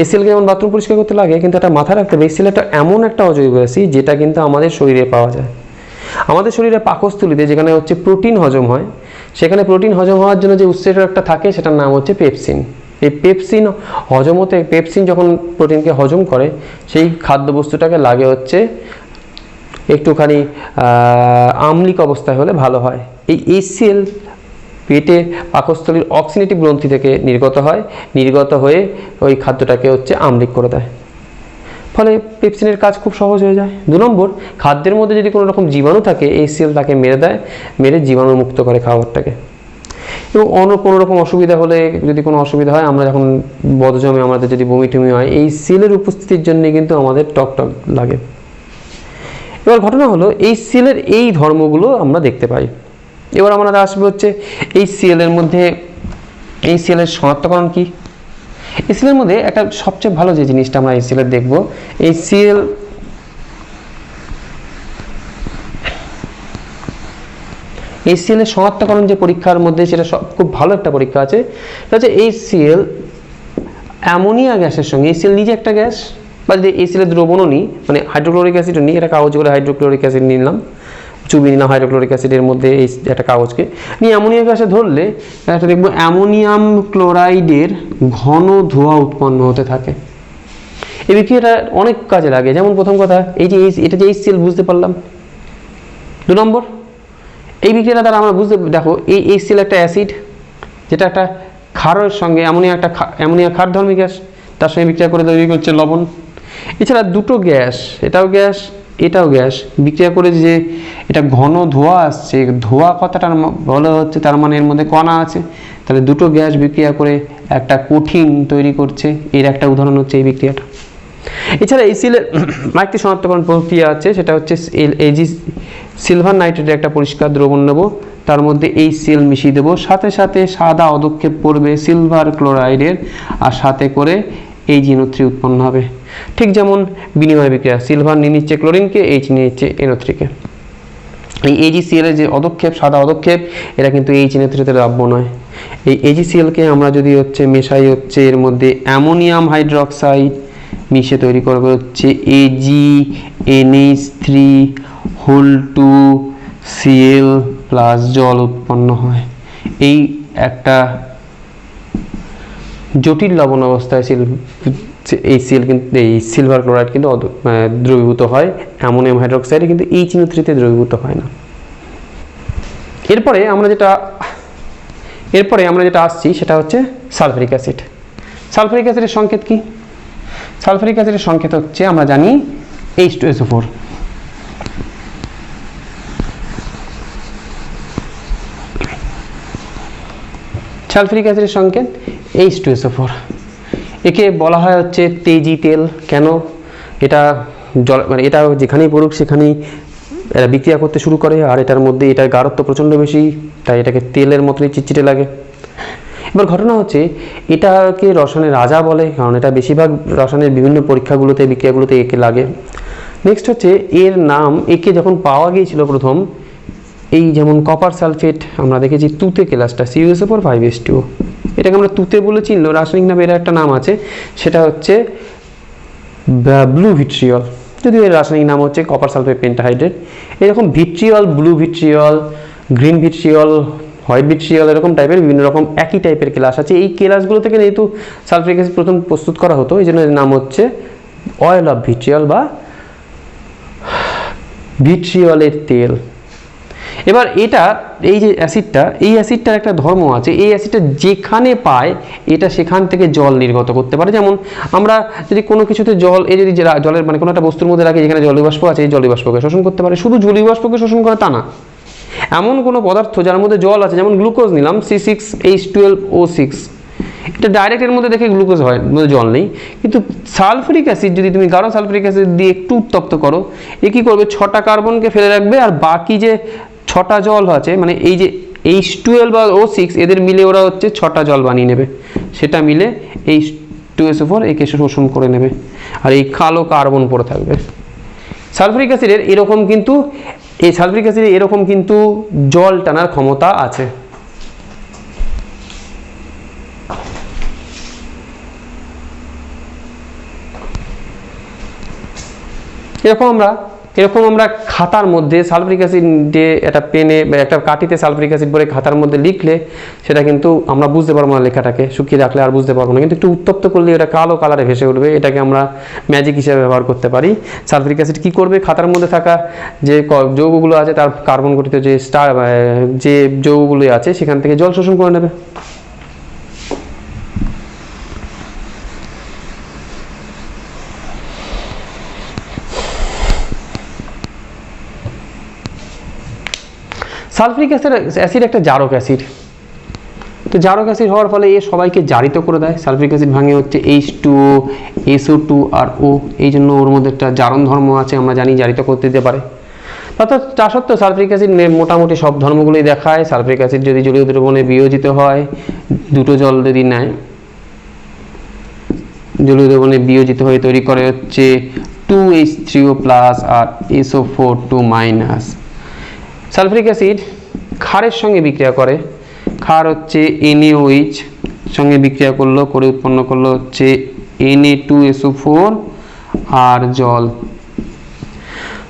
HClকে যেমন বাথরুম পরিষ্কার করতে লাগে, কিন্তু এটা মাথায় রাখতে হবে HCl একটা এমন একটা অজৈব অ্যাসিড যেটা কিন্তু আমাদের শরীরে পাওয়া যায়। আমাদের শরীরে পাকস্থলীতে যেখানে হচ্ছে প্রোটিন হজম হয়, সেখানে প্রোটিন হজম হওয়ার জন্য যে উৎসেচক একটা থাকে সেটার নাম হচ্ছে পেপসিন। এই পেপসিন হজম হতে, পেপসিন যখন প্রোটিনকে হজম করে সেই খাদ্যবস্তুটাকে লাগে হচ্ছে একটুখানি আম্লিক অবস্থায় হলে ভালো হয়। এই HCl পেটে পাকস্থলীর অক্সিনেটিভ গ্রন্থি থেকে নির্গত হয়, নির্গত হয়ে ওই খাদ্যটাকে হচ্ছে আম্লিক করে দেয়, ফলে পেপসিনের কাজ খুব সহজ হয়ে যায়। 2 নম্বর, খাদ্যের মধ্যে যদি কোনো রকম জীবাণু থাকে HCl তাকে মেরে দেয়, মেরে জীবাণু মুক্ত করে খাবারটাকে। এবং অন্য কোনো রকম অসুবিধা হলে, যদি কোনো অসুবিধা হয়, আমরা যখন বদজমে আমাদের যদি বমি টমি হয়, এই HCl-এর উপস্থিতির জন্য কিন্তু আমাদের টক লাগে। এবার ঘটনা হলো HCl-এর এই ধর্মগুলো আমরা দেখতে পাই। এবার আমরা আসবে হচ্ছে HCl-এর মধ্যে HCl-এর শনাক্তকরণ কি। HCl-এর মধ্যে একটা সবচেয়ে ভালো যে জিনিসটা আমরা HCl-এর দেখব, HCl-এর শনাক্তকরণ যে পরীক্ষার মধ্যে, সেটা খুব ভালো একটা পরীক্ষা আছে। সেটা হচ্ছে HCl অ্যামোনিয়া গ্যাসের সঙ্গে, HCl নিজে একটা গ্যাস, বা যদি HCl-এর দ্রবণও নিই, মানে হাইড্রোক্লোরিক অ্যাসিডও নিই, এটা কাগজ করে হাইড্রোক্লোরিক অ্যাসিড নিলাম, চুবিয়ে নিলাম হাইড্রোক্লোরিক অ্যাসিডের মধ্যে এই একটা কাগজকে নিয়ে অ্যামোনিয়া গ্যাসে ধরলে একটা দেখবো অ্যামোনিয়াম ক্লোরাইডের ঘন ধোঁয়া উৎপন্ন হতে থাকে। এই বিক্রিয়াটা অনেক কাজে লাগে। যেমন প্রথম কথা, এটা যে HCl বুঝতে পারলাম। 2 নম্বর, এই বিক্রিয়াটা দ্বারা আমরা দেখো এই HCl একটা অ্যাসিড, যেটা একটা ক্ষারের সঙ্গে অ্যামোনিয়া ক্ষারধর্মী গ্যাস, তার সঙ্গে বিক্রিয়া করে তৈরি করছে লবণ। এছাড়া দুটো গ্যাস, এটাও গ্যাস এটাও গ্যাস, বিক্রিয়া করে যে এটা ঘন ধোঁয়া আসছে, ধোঁয়া কথাটার বলা হচ্ছে তার মানে এর মধ্যে কণা আছে, তাহলে দুটো গ্যাস বিক্রিয়া করে একটা কঠিন তৈরি করছে। এর একটা উদাহরণ হচ্ছে এই বিক্রিয়াটা। এছাড়া HCl-এর আরেকটি শনাক্তকরণ প্রক্রিয়া আছে, সেটা হচ্ছে সিলভার নাইট্রেটের একটা পরিষ্কার দ্রবণ নেব, তার মধ্যে HCl মিশিয়ে দেবো, সাথে সাথে সাদা অদক্ষেপ পড়বে সিলভার ক্লোরাইডের, আর সাথে করে AgNO3 উৎপন্ন হবে। ঠিক যেমন বিনিময় বিক্রিয়া, সিলভার নিয়ে নিচ্ছে ক্লোরিনকে, H নিয়ে নিচ্ছে NO3-কে। এই AgCl-এর যে অদক্ষেপ, সাদা অদক্ষেপ, এরা কিন্তু HNO3-তে দ্রাব্য নয়। এই AgCl-কে আমরা যদি হচ্ছে মেশাই হচ্ছে এর মধ্যে অ্যামোনিয়াম হাইড্রোক্সাইড মিশে তৈরি করবে হচ্ছে AgNH3 প্লাস জল উৎপন্ন হয়। এই একটা জটিল লবণ অবস্থায় HCl কিন্তু এই সিলভার ক্লোরাইড কিন্তু দ্রবীভূত হয় অ্যামোনিয়াম হাইড্রোক্সাইডে, কিন্তু HNO3-তে দ্রবীভূত হয় না। এরপরে আমরা যেটা আসছি সেটা হচ্ছে সালফারিক অ্যাসিড। সালফারিক অ্যাসিডের সংকেত কি? সালফারিক অ্যাসিডের সংকেত হচ্ছে, আমরা জানি H2SO4। সালফারিক অ্যাসিডের সংকেত H2SO4। একে বলা হয় হচ্ছে তেজি তেল। কেন? এটা মানে এটা যেখানেই পড়ুক সেখানেই এরা বিক্রিয়া করতে শুরু করে, আর এটার মধ্যে এটার গাঢ়ত্ব প্রচণ্ড বেশি, তাই এটাকে তেলের মতনই চিটচিটে লাগে। এবার ঘটনা হচ্ছে, এটাকে রসায়নের রাজা বলে, কারণ এটা বেশিরভাগ রসায়নের বিভিন্ন পরীক্ষাগুলোতে, বিক্রিয়াগুলোতে একে লাগে। নেক্সট হচ্ছে এর নাম, একে যখন পাওয়া গিয়েছিল প্রথম, এই যেমন কপার সালফেট আমরা দেখেছি তুতে কেলাসটা CuSO4 5H2, এটাকে আমরা তুতে বলে চিনল, রাসায়নিক নামে এর একটা নাম আছে, সেটা হচ্ছে ব্লু ভিট্রিয়ল, যদিও এর রাসায়নিক নাম হচ্ছে কপার সালফেট পেন্টাহাইড্রেট। এরকম vitriol, blue vitriol, green vitriol, white vitriol, এরকম টাইপের বিভিন্ন রকম একই টাইপের কেলাস আছে। এই কেলাসগুলো থেকে যেহেতু সালফারিক অ্যাসিড প্রথম প্রস্তুত করা হতো, এই জন্য এর নাম হচ্ছে অয়েল অফ ভিট্রিয়ল বা ভিট্রিয়লের তেল। এবার এই যে অ্যাসিডটা, এই অ্যাসিডটার একটা ধর্ম আছে, এই অ্যাসিডটা যেখানে পায় এটা সেখান থেকে জল নির্গত করতে পারে। যেমন আমরা যদি কোনো কিছুতে যদি জলের মানে কোনো একটা বস্তুর মধ্যে রাখি যেখানে জলীয় বাষ্প আছে, এই জলীয় বাষ্পকে শোষণ করতে পারে। শুধু জলীয় বাষ্পকে শোষণ করে তা না, এমন কোনো পদার্থ যার মধ্যে জল আছে, যেমন গ্লুকোজ নিলাম C6H12O6, এটা ডাইরেক্ট এর মধ্যে দেখে গ্লুকোজ হয়, মধ্যে জল নেই। কিন্তু সালফারিক অ্যাসিড যদি তুমি গাঢ় সালফারিক অ্যাসিড দিয়ে একটু উত্তপ্ত করো, এ কী করবে, 6টা কার্বনকে ফেলে রাখবে, আর বাকি যে 6টা জল আছে, মানে এই যে H12 বা O6, এদের মিলে ওরা হচ্ছে 6টা জল বানিয়ে নেবে, সেটা মিলে H2SO4 একে শোষণ করে নেবে, আর এই কালো কার্বন পড়ে থাকবে। সালফারিক অ্যাসিডের এরকম কিন্তু জল টানার ক্ষমতা আছে। এরকম আমরা এরকম আমরা খাতার মধ্যে সালফিউরিক অ্যাসিড দিয়ে একটা পেনে বা একটা কাঠিতে সালফিউরিক অ্যাসিড ভরে খাতার মধ্যে লিখলে সেটা কিন্তু আমরা বুঝতে পারবো না, লেখাটাকে শুকিয়ে রাখলে আর বুঝতে পারবো না, কিন্তু একটু উত্তপ্ত করলে এটা কালো কালারে ভেসে উঠবে। এটাকে আমরা ম্যাজিক হিসেবে ব্যবহার করতে পারি। সালফিউরিক অ্যাসিড কী করবে, খাতার মধ্যে থাকা যে যৌগগুলো আছে তার কার্বন গঠিত যে যৌগগুলো আছে সেখান থেকে জল শোষণ করে নেবে। সালফিউরিক অ্যাসিড একটা জারক অ্যাসিড। তো জারক অ্যাসিড হওয়ার ফলে এ সবাইকে জারিত করে দেয়। সালফিউরিক অ্যাসিড ভাঙে হচ্ছে H2O, SO2 আর O, এই জন্য ওর মধ্যে একটা জারণ ধর্ম আছে, আমরা জানি জারিত করতে দিতে পারে। অর্থাৎ তা সত্ত্বেও সালফিউরিক অ্যাসিড মোটামুটি সব ধর্মগুলোই দেখায়। সালফিউরিক অ্যাসিড যদি জলীয় দ্রবণে বিয়োজিত হয়, দুটো জল যদি নেয়, জলীয় দ্রবণে বিয়োজিত হয়ে তৈরি করে হচ্ছে 2H3O+ আর SO4 2-। সালফিউরিক অ্যাসিড ক্ষারের সঙ্গে বিক্রিয়া করে। ক্ষার হচ্ছে NaOH সঙ্গে বিক্রিয়া করে উৎপন্ন করলো হচ্ছে Na2SO4 আর জল।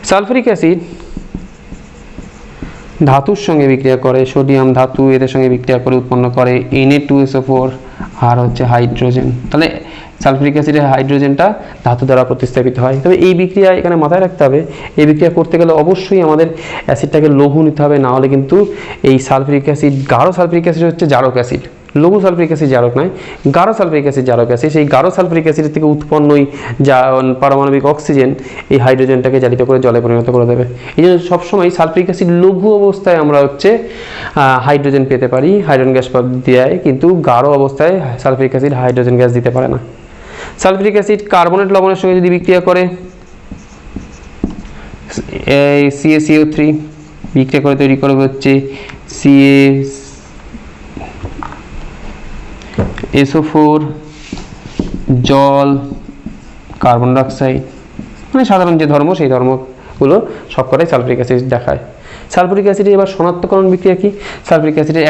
সালফিউরিক অ্যাসিড ধাতুর সঙ্গে বিক্রিয়া করে, সোডিয়াম ধাতু এদের সঙ্গে বিক্রিয়া করে উৎপন্ন করে Na2SO4 আর হচ্ছে হাইড্রোজেন। তাহলে সালফিউরিক অ্যাসিডের হাইড্রোজেনটা ধাতু দ্বারা প্রতিস্থাপিত হয়। তবে এই বিক্রিয়া এখানে মাথায় রাখতে হবে, এই বিক্রিয়া করতে গেলে অবশ্যই আমাদের অ্যাসিডটাকে লঘু নিতে হবে, না হলে কিন্তু এই সালফিউরিক অ্যাসিড, গাঢ় সালফিউরিক অ্যাসিড হচ্ছে জারক অ্যাসিড, লঘু সালফিউরিক অ্যাসিড জারক নয়, গাঢ় সালফিউরিক অ্যাসিড জারক অ্যাসিড। সেই গাঢ় সালফিউরিক অ্যাসিড থেকে উৎপন্নই যা পারমাণবিক অক্সিজেন এই হাইড্রোজেনটাকে জালিত করে জলে পরিণত করে দেবে। এই জন্য সবসময় সালফিউরিক অ্যাসিড লঘু অবস্থায় আমরা হচ্ছে হাইড্রোজেন পেতে পারি, হাইড্রোজেন গ্যাস দেয়, কিন্তু গাঢ় অবস্থায় সালফিউরিক অ্যাসিড হাইড্রোজেন গ্যাস দিতে পারে না। সালফিউরিক অ্যাসিড কার্বনেট লবণের সঙ্গে যদি বিক্রিয়া করে, CaCO3 বিক্রিয়া করে তৈরি করবে হচ্ছে SO4, জল, কার্বন ডাইঅক্সাইড, মানে সাধারণ যে ধর্ম সেই ধর্মগুলো সবকটাই সালফিউরিক অ্যাসিড দেখায়। সালফিউরিক অ্যাসিডের এবার শনাক্তকরণ বিক্রিয়া কি? সালফিউরিক অ্যাসিডের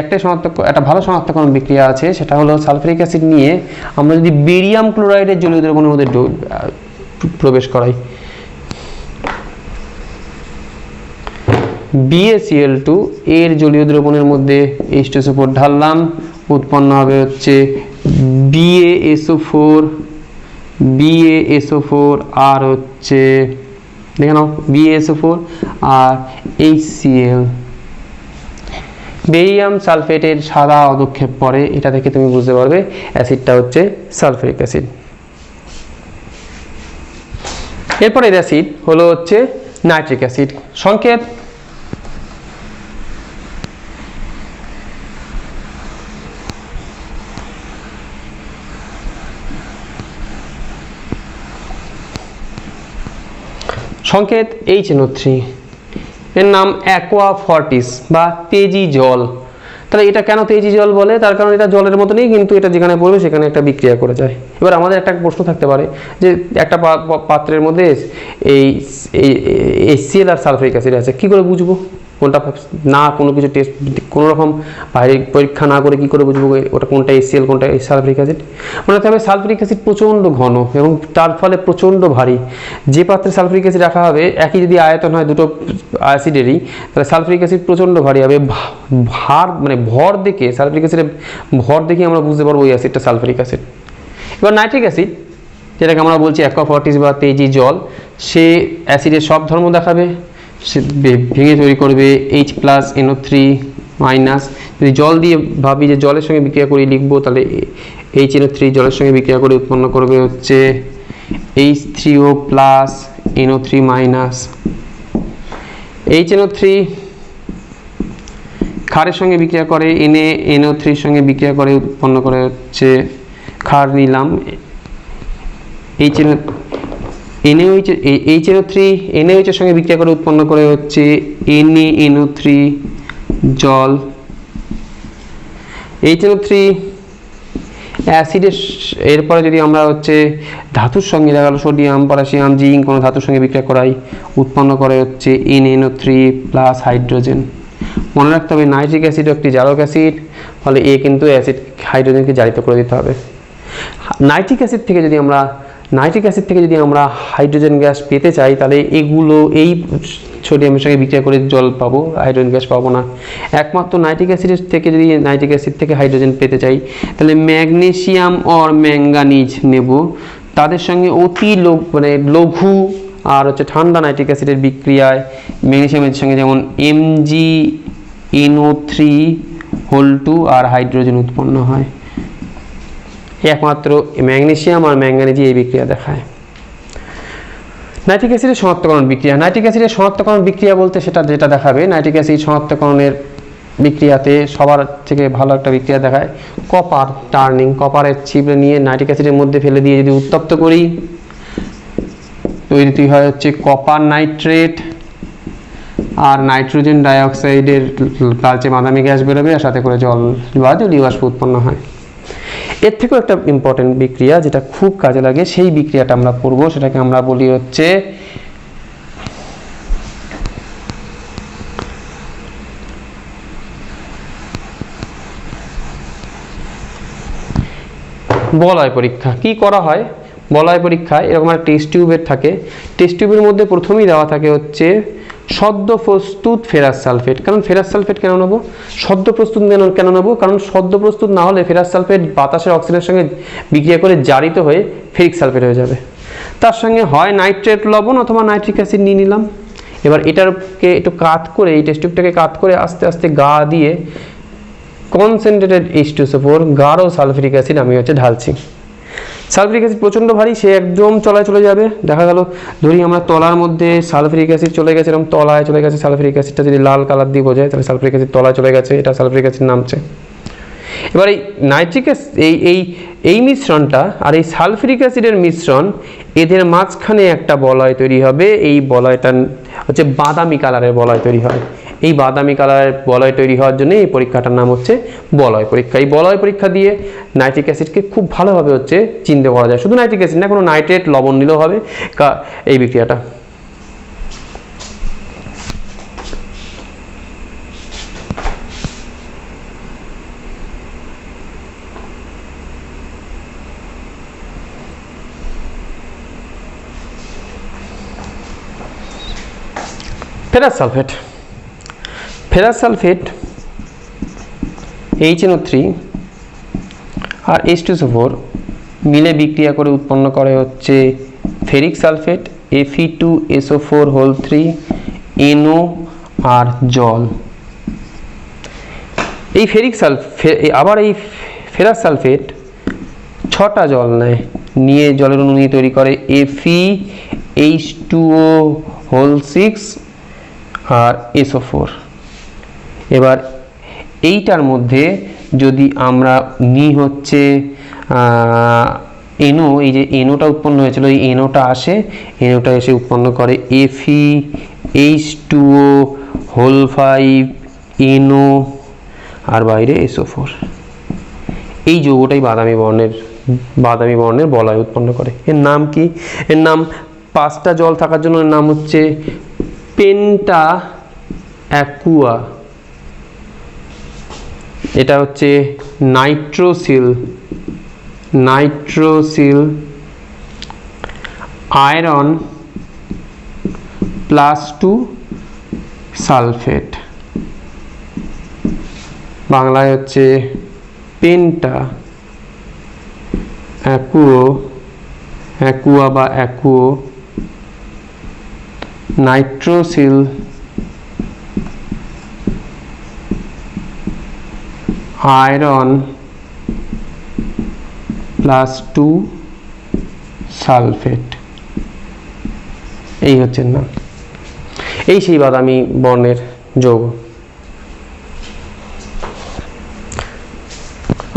একটা ভালো শনাক্তকরণ বিক্রিয়া আছে, সেটা হলো সালফিউরিক অ্যাসিড নিয়ে আমরা যদি বেরিয়াম ক্লোরাইডের জলীয় দ্রবণের মধ্যে প্রবেশ করাই, BaCl2 এর জলীয় দ্রবণের মধ্যে H2SO4 ঢাললাম, উৎপন্ন হবে হচ্ছে BaSO4 আর হচ্ছে দেখে নাও BaSO4 আর HCl। বেরিয়াম সালফেটের সাদা অধক্ষেপ পরে, এটা থেকে তুমি বুঝতে পারবে অ্যাসিডটা হচ্ছে সালফিউরিক অ্যাসিড। এরপরে অ্যাসিড হলো হচ্ছে নাইট্রিক অ্যাসিড। সংকেত সংকেত HNO3, এর নাম অ্যাকোয়া ফর্টিস বা তেজি জল। তাহলে এটা কেন তেজি জল বলে? তার কারণ এটা জলের মতনই, কিন্তু এটা যেখানে পড়বে সেখানে একটা বিক্রিয়া করে যায়। এবার আমাদের একটা প্রশ্ন থাকতে পারে যে একটা পাত্রের মধ্যে এই HCl আর সালফিউরিক অ্যাসিড আছে, কী করে বুঝবো কোনটা? না কোনো কিছু টেস্ট, কোনো রকম বাইরে পরীক্ষা না করে কী করে বুঝবো ওটা কোনটা HCl কোনটা সালফিউরিক অ্যাসিড? মনে রাখতে হবে সালফিউরিক অ্যাসিড প্রচণ্ড ঘন এবং তার ফলে প্রচণ্ড ভারী। যে পাত্রে সালফিউরিক অ্যাসিড রাখা হবে, একই যদি আয়তন হয় দুটো অ্যাসিডেরই, তাহলে সালফিউরিক অ্যাসিড প্রচণ্ড ভারী হবে। ভার মানে ভর দেখে, সালফিউরিক অ্যাসিডের ভর দেখে আমরা বুঝতে পারবো ওই অ্যাসিডটা সালফিউরিক অ্যাসিড। এবার নাইট্রিক অ্যাসিড, যেটাকে আমরা বলছি অ্যাকোয়া ফর্টিস বা তেজি জল, সে অ্যাসিডের সব ধর্ম দেখাবে, সে ভেঙে তৈরি করবে H+NO3-। যদি জল দিয়ে ভাবি যে জলের সঙ্গে বিক্রিয়া করে লিখবো, তাহলে HNO3 জলের সঙ্গে বিক্রিয়া করে উৎপন্ন করবে হচ্ছে H3O+NO3-। HNO3 ক্ষারের সঙ্গে বিক্রিয়া করে NaNO3 সঙ্গে বিক্রিয়া করে উৎপন্ন করে হচ্ছে ক্ষার নিলাম HNO3 NaOH এর সঙ্গে বিক্রিয়া করে উৎপন্ন করে হচ্ছে NaNO3 জল। HNO3 অ্যাসিডের, এরপরে যদি আমরা হচ্ছে ধাতুর সঙ্গে দেখা গেল সোডিয়াম, পটাশিয়াম, জিঙ্ক কোনো ধাতুর সঙ্গে বিক্রিয়া করাই, উৎপন্ন করে হচ্ছে NaNO3 প্লাস হাইড্রোজেন। মনে রাখতে হবে নাইট্রিক অ্যাসিড একটি জারক অ্যাসিড, ফলে কিন্তু অ্যাসিড হাইড্রোজেনকে জারিত করে দিতে হবে। নাইট্রিক অ্যাসিড থেকে যদি আমরা নাইট্রিক অ্যাসিড থেকে যদি আমরা হাইড্রোজেন গ্যাস পেতে চাই তাহলে এগুলো এই সোডিয়ামের সঙ্গে বিক্রিয়া করে জল পাবো, হাইড্রোজেন গ্যাস পাবো না। একমাত্র নাইট্রিক অ্যাসিডের থেকে যদি নাইট্রিক অ্যাসিড থেকে হাইড্রোজেন পেতে চাই তাহলে ম্যাগনেসিয়াম অর ম্যাঙ্গানিজ নেব, তাদের সঙ্গে অতি লঘু আর হচ্ছে ঠান্ডা নাইট্রিক অ্যাসিডের বিক্রিয়ায় ম্যাগনেসিয়ামের সঙ্গে যেমন MgNO3(2) আর হাইড্রোজেন উৎপন্ন হয়। একমাত্র ম্যাগনেসিয়াম আর ম্যাঙ্গানিজ এই বিক্রিয়া দেখায়। নাইট্রিক অ্যাসিডের শনাক্তকরণ বিক্রিয়া, নাইট্রিক অ্যাসিডের শনাক্তকরণ বিক্রিয়া বলতে সেটা যেটা দেখাবে নাইট্রিক অ্যাসিড শনাক্তকরণের বিক্রিয়াতে সবার থেকে ভালো একটা বিক্রিয়া দেখায় কপার টার্নিং। কপারের ছিপড়ে নিয়ে নাইট্রিক অ্যাসিডের মধ্যে ফেলে দিয়ে যদি উত্তপ্ত করি তৈরি হয় হচ্ছে কপার নাইট্রেট, আর নাইট্রোজেন ডাইঅক্সাইডের লালচে বাদামি গ্যাস বেরোবে আর সাথে করে জল বা জলীয় বাষ্প উৎপন্ন হয়। এর থেকেও একটা ইম্পর্টেন্ট বিক্রিয়া যেটা খুব কাজে লাগে, সেই বিক্রিয়াটা আমরা পড়বো, সেটাকে আমরা বলি হচ্ছে বলয় পরীক্ষা। কি করা হয় বলয় পরীক্ষায়? এরকম একটা টেস্ট টিউবের থাকে, টেস্ট টিউবের মধ্যে প্রথমেই দেওয়া থাকে হচ্ছে সদ্য প্রস্তুত ফেরাস সালফেট। কারণ ফেরাস সালফেট কেন নেবো, সদ্য প্রস্তুত কেন নেবো? কারণ সদ্য প্রস্তুত না হলে ফেরাস সালফেট বাতাসের অক্সিজেনের সঙ্গে বিক্রিয়া করে জারিত হয়ে ফেরিক সালফেট হয়ে যাবে। তার সঙ্গে হয় নাইট্রেট লবণ অথবা নাইট্রিক অ্যাসিড নিয়ে নিলাম। এবার এটাকে একটু কাত করে, এই টেস্ট টিউবটাকে কাত করে আস্তে আস্তে গা দিয়ে কনসেন্ট্রেটেড H2SO4 গাঢ় সালফিউরিক অ্যাসিড আমি হচ্ছে ঢালছি। সালফিউরিক অ্যাসিড প্রচণ্ড ভারী, সে একদম তলায় চলে যাবে। দেখা গেল ধরি আমরা তলার মধ্যে সালফিউরিক অ্যাসিড চলে গেছে, এরকম তলায় চলে গেছে সালফিউরিক অ্যাসিডটা যদি লাল কালার দিয়ে বোঝায় তাহলে সালফিউরিক অ্যাসিড তলায় চলে গেছে, এটা সালফিউরিক অ্যাসিড নামছে। এবার এই নাইট্রিক এই মিশ্রণটা আর এই সালফিউরিক অ্যাসিডের মিশ্রণ, এদের মাঝখানে একটা বলয় তৈরি হবে। এই বলয়টা হচ্ছে বাদামি কালারের বলয় তৈরি হয়। এই বাদামি কালারের বলয় তৈরি হওয়ার জন্য এই পরীক্ষাটার নাম হচ্ছে বলয় পরীক্ষা। এই বলয় পরীক্ষা দিয়ে নাইট্রিক অ্যাসিডকে খুব ভালোভাবে হচ্ছে চিনতে পারা যায়। শুধু নাইট্রিক অ্যাসিড না, কোনো নাইট্রেট লবণ নিলেও হবে এই বিক্রিয়াটা। Ferrous sulphate, ferrous sulphate HNO3 আর H2SO4 মিলে বিক্রিয়া করে উৎপন্ন করে হচ্ছে ফেরিক সালফেট Fe2SO4(3) NO আর জল। এই ফেরিক সালফেট আবার এই ফেরাস সালফেট 6টা জল নেয়, নিয়ে জলের অণু নিয়ে তৈরি করে FeH2O6 আর SO4। এবার এইটার মধ্যে যদি আমরা নিই হচ্ছে NO, এই যে NOটা উৎপন্ন হয়েছিল এই NOটা আসে, NOটা এসে উৎপন্ন করে FeH2O5 NO আর বাইরে SO4। এই যৌগটাই বাদামি বর্ণের বলয় উৎপন্ন করে। এর নাম কি? এর নাম 5টা জল থাকার জন্য এর নাম হচ্ছে পেন্টা অ্যাকুয়া। এটা হচ্ছে নাইট্রোসিল আয়রন +2 সালফেট, বাংলায় হচ্ছে পেন্টা অ্যাকুয়া বা অ্যাকুও নাইট্রোসিল আয়রন +2 সালফেট, এই হচ্ছে না। এই সেই বাদামি বর্ণের যৌগ।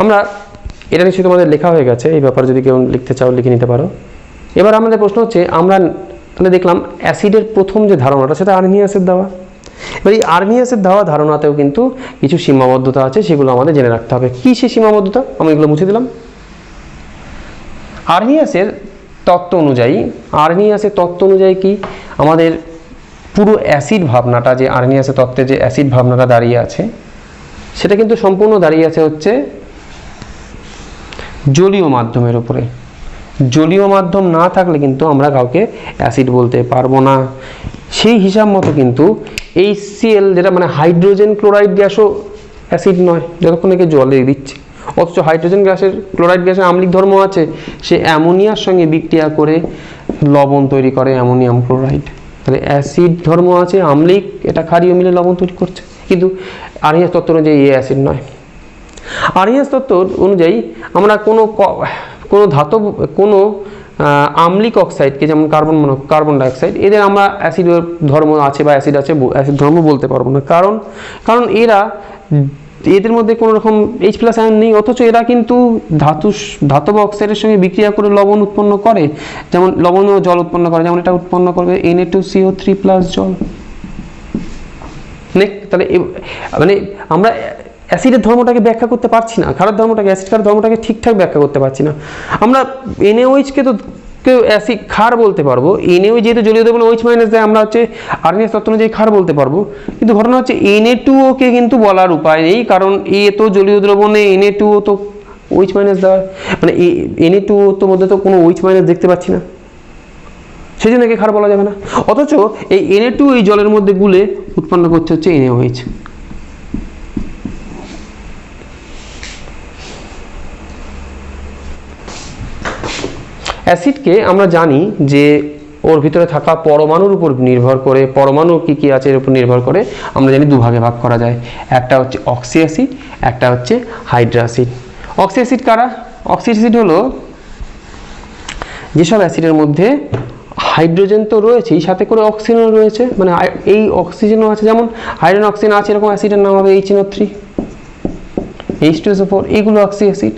আমরা এটা নিশ্চয়ই তোমাদের লেখা হয়ে গেছে, এই ব্যাপারে যদি কেউ লিখতে চাও লিখে নিতে পারো। এবার আমাদের প্রশ্ন হচ্ছে, আমরা তাহলে দেখলাম অ্যাসিডের প্রথম যে ধারণাটা সেটা আর্নিয়াসের দেওয়া। এবার এই আর্নিয়াসের দেওয়া ধারণাতেও কিন্তু কিছু সীমাবদ্ধতা আছে, সেগুলো আমাদের জেনে রাখতে হবে। কি সেই সীমাবদ্ধতা? আমি এগুলো মুছে দিলাম। আর্নিয়াসের তত্ত্ব অনুযায়ী কি আমাদের পুরো অ্যাসিড ভাবনাটা, যে আর্নিয়াসের তত্ত্বে যে অ্যাসিড ভাবনাটা দাঁড়িয়ে আছে সেটা কিন্তু সম্পূর্ণ দাঁড়িয়ে আছে হচ্ছে জলীয় মাধ্যমের উপরে। জলীয় মাধ্যম না থাকলে কিন্তু আমরা কাউকে অ্যাসিড বলতে পারবো না। সেই হিসাব মতো কিন্তু HCl যেটা মানে হাইড্রোজেন ক্লোরাইড গ্যাসও অ্যাসিড নয় যতক্ষণ একে জলে দিচ্ছি, অথচ হাইড্রোজেন গ্যাসের ক্লোরাইড গ্যাসের আম্লিক ধর্ম আছে, সে অ্যামোনিয়ার সঙ্গে বিক্রিয়া করে লবণ তৈরি করে অ্যামোনিয়াম ক্লোরাইড। তাহলে অ্যাসিড ধর্ম আছে, আম্লিক, এটা ক্ষারীয় মিলে লবণ তৈরি করছে, কিন্তু আরএইচ তত্ত্ব অনুযায়ী এই অ্যাসিড নয়। আরএইচ তত্ত্ব অনুযায়ী আমরা কোনো ধাতব কোনো আম্লিক অক্সাইডকে, যেমন কার্বন ডাইঅক্সাইড, এদের আমরা অ্যাসিড ধর্ম আছে বা অ্যাসিড আছে অ্যাসিড ধর্ম বলতে পারবো না, কারণ এদের মধ্যে কোনো রকম H+ আয়ন নেই, অথচ এরা কিন্তু ধাতব অক্সাইডের সঙ্গে বিক্রিয়া করে লবণ উৎপন্ন করে, যেমন লবণ ও জল উৎপন্ন করে, যেমন এটা উৎপন্ন করবে Na2CO3+ জল। তাহলে মানে আমরা অ্যাসিডের ধর্মটাকে ব্যাখ্যা করতে পারছি না, ক্ষারের ধর্মটাকে, অ্যাসিড ক্ষারের ধর্মটাকে ঠিকঠাক ব্যাখ্যা করতে পারছি না। আমরা NaOH-কে তো কেউ অ্যাসিড ক্ষার বলতে পারবো, NaOH যেহেতু জলীয় দ্রবণে OH- দেয়, আমরা হচ্ছে আরএনএস তত্ত্ব অনুযায়ী ক্ষার বলতে পারবো, কিন্তু ঘটনা হচ্ছে Na2O-কে কিন্তু বলার উপায় নেই, কারণ এ তো জলীয় দ্রবণে, Na2O তো OH- দেওয়ার, মানে Na2O তো মধ্যে তো কোনো OH- দেখতে পাচ্ছি না, সেই জন্য একে ক্ষার বলা যাবে না। অথচ এই Na2 এই জলের মধ্যে গুলে উৎপন্ন করছে হচ্ছে NaOH। অ্যাসিডকে আমরা জানি যে ওর ভিতরে থাকা পরমাণুর উপর নির্ভর করে, পরমাণু কি কি আছে এর উপর নির্ভর করে আমরা জানি দুভাগে ভাগ করা যায়, একটা হচ্ছে অক্সি অ্যাসিড, একটা হচ্ছে হাইড্রা অ্যাসিড। অক্সি অ্যাসিড কারা? অক্সি অ্যাসিড হলো যেসব অ্যাসিডের মধ্যে হাইড্রোজেন তো রয়েছেই, সাথে করে অক্সিজেনও রয়েছে, মানে এই অক্সিজেনও আছে, যেমন হাইড্রোজেন অক্সিজেন আছে, এরকম অ্যাসিডের নাম হবে HNO3, H2SO4, এইগুলো অক্সি অ্যাসিড।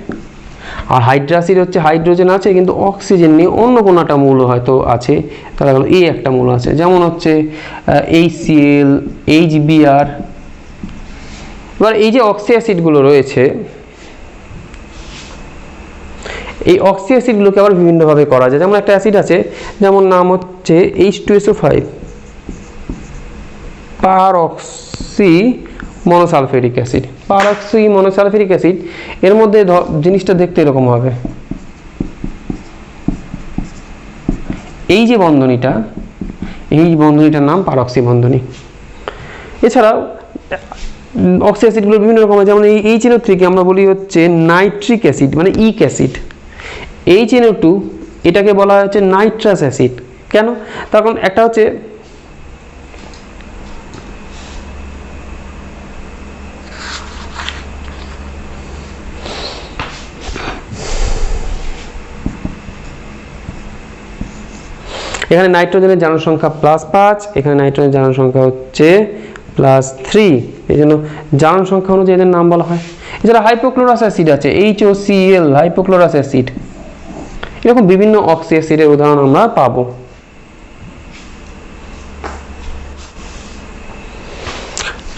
আর হাইড্রা অ্যাসিড হচ্ছে হাইড্রোজেন আছে কিন্তু অক্সিজেন নেই, অন্য কোনো একটা মৌল হয়তো আছে, তাহলে হলো এই একটা মৌল আছে, যেমন হচ্ছে HCl, HBr। এবার এই যে অক্সি অ্যাসিডগুলো রয়েছে, এই অক্সি অ্যাসিডগুলোকে আবার বিভিন্নভাবে করা যায়। যেমন একটা অ্যাসিড আছে, যেমন নাম হচ্ছে H2SO5, পারঅক্সি মনোসালফেরিক অ্যাসিড। পারঅক্সি মনোসালফেরিক অ্যাসিড, এর মধ্যে জিনিসটা দেখতে এরকম হবে, এই যে বন্ধনীটা, এই বন্ধনীটার নাম পারঅক্সি বন্ধনী। এছাড়াও অক্সি অ্যাসিডগুলো বিভিন্ন রকম, যেমন এই HNO3 কে আমরা বলি হচ্ছে নাইট্রিক অ্যাসিড, মানে ইক অ্যাসিড। HNO2 এটাকে বলা হচ্ছে নাইট্রাস অ্যাসিড। কেন? তার কারণ একটা হচ্ছে এখানে নাইট্রোজেনের জারণ সংখ্যা +5, এখানে নাইট্রোজেনের জারণ সংখ্যা হচ্ছে +3, এই জন্য জারণ সংখ্যা অনুযায়ী এদের নাম বলা হয়। এছাড়া হাইপোক্লোরাস অ্যাসিড আছে, HOCl, হাইপোক্লোরাস অ্যাসিড। এরকম বিভিন্ন অক্সি অ্যাসিডের উদাহরণ আমরা পাবো।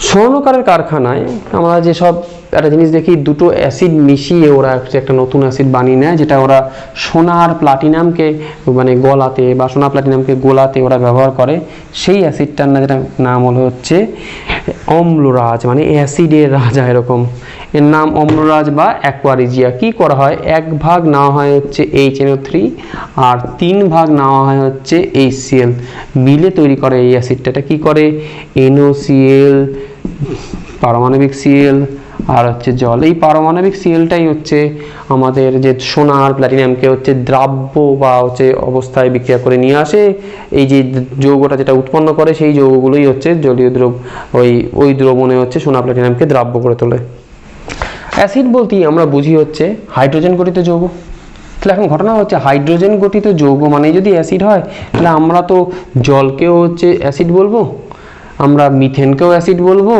স্বর্ণকারের কারখানায় আমরা যেসব একটা জিনিস দেখি, দুটো অ্যাসিড মিশিয়ে ওরা একটা নতুন অ্যাসিড বানিয়ে নেয়, যেটা ওরা সোনার প্লাটিনামকে মানে গলাতে বা সোনা প্লাটিনামকে গোলাতে ওরা ব্যবহার করে। সেই অ্যাসিডটার যেটা নাম হলো হচ্ছে অম্লরাজ, মানে অ্যাসিডের রাজা এরকম। এর নাম অম্লরাজ বা অ্যাকোয়ারিজিয়া। কি করা হয়? 1 ভাগ নেওয়া হয় হচ্ছে HNO3 আর 3 ভাগ নেওয়া হয় হচ্ছে HCl, মিলে তৈরি করে এই অ্যাসিডটা। এটা কি করে? NOCl, পারমাণবিক Cl আর হচ্ছে জল। এই পারমাণবিক Clটাই হচ্ছে আমাদের যে সোনা আর প্ল্যাটিনামকে হচ্ছে দ্রাব্য বা হচ্ছে অবস্থায় বিক্রিয়া করে নিয়ে আসে। এই যে যৌগটা যেটা উৎপন্ন করে, সেই যৌগগুলোই হচ্ছে জলীয় ওই দ্রবণে হচ্ছে সোনা প্ল্যাটিনামকে দ্রাব্য করে তোলে। অ্যাসিড বলতেই আমরা বুঝি হচ্ছে হাইড্রোজেন গঠিত যৌগ। তাহলে এখন ঘটনা হচ্ছে হাইড্রোজেন গঠিত যৌগ মানে যদি অ্যাসিড হয়, তাহলে আমরা তো জলকেও হচ্ছে অ্যাসিড বলবো, আমরা মিথেনকেও অ্যাসিড বলবো,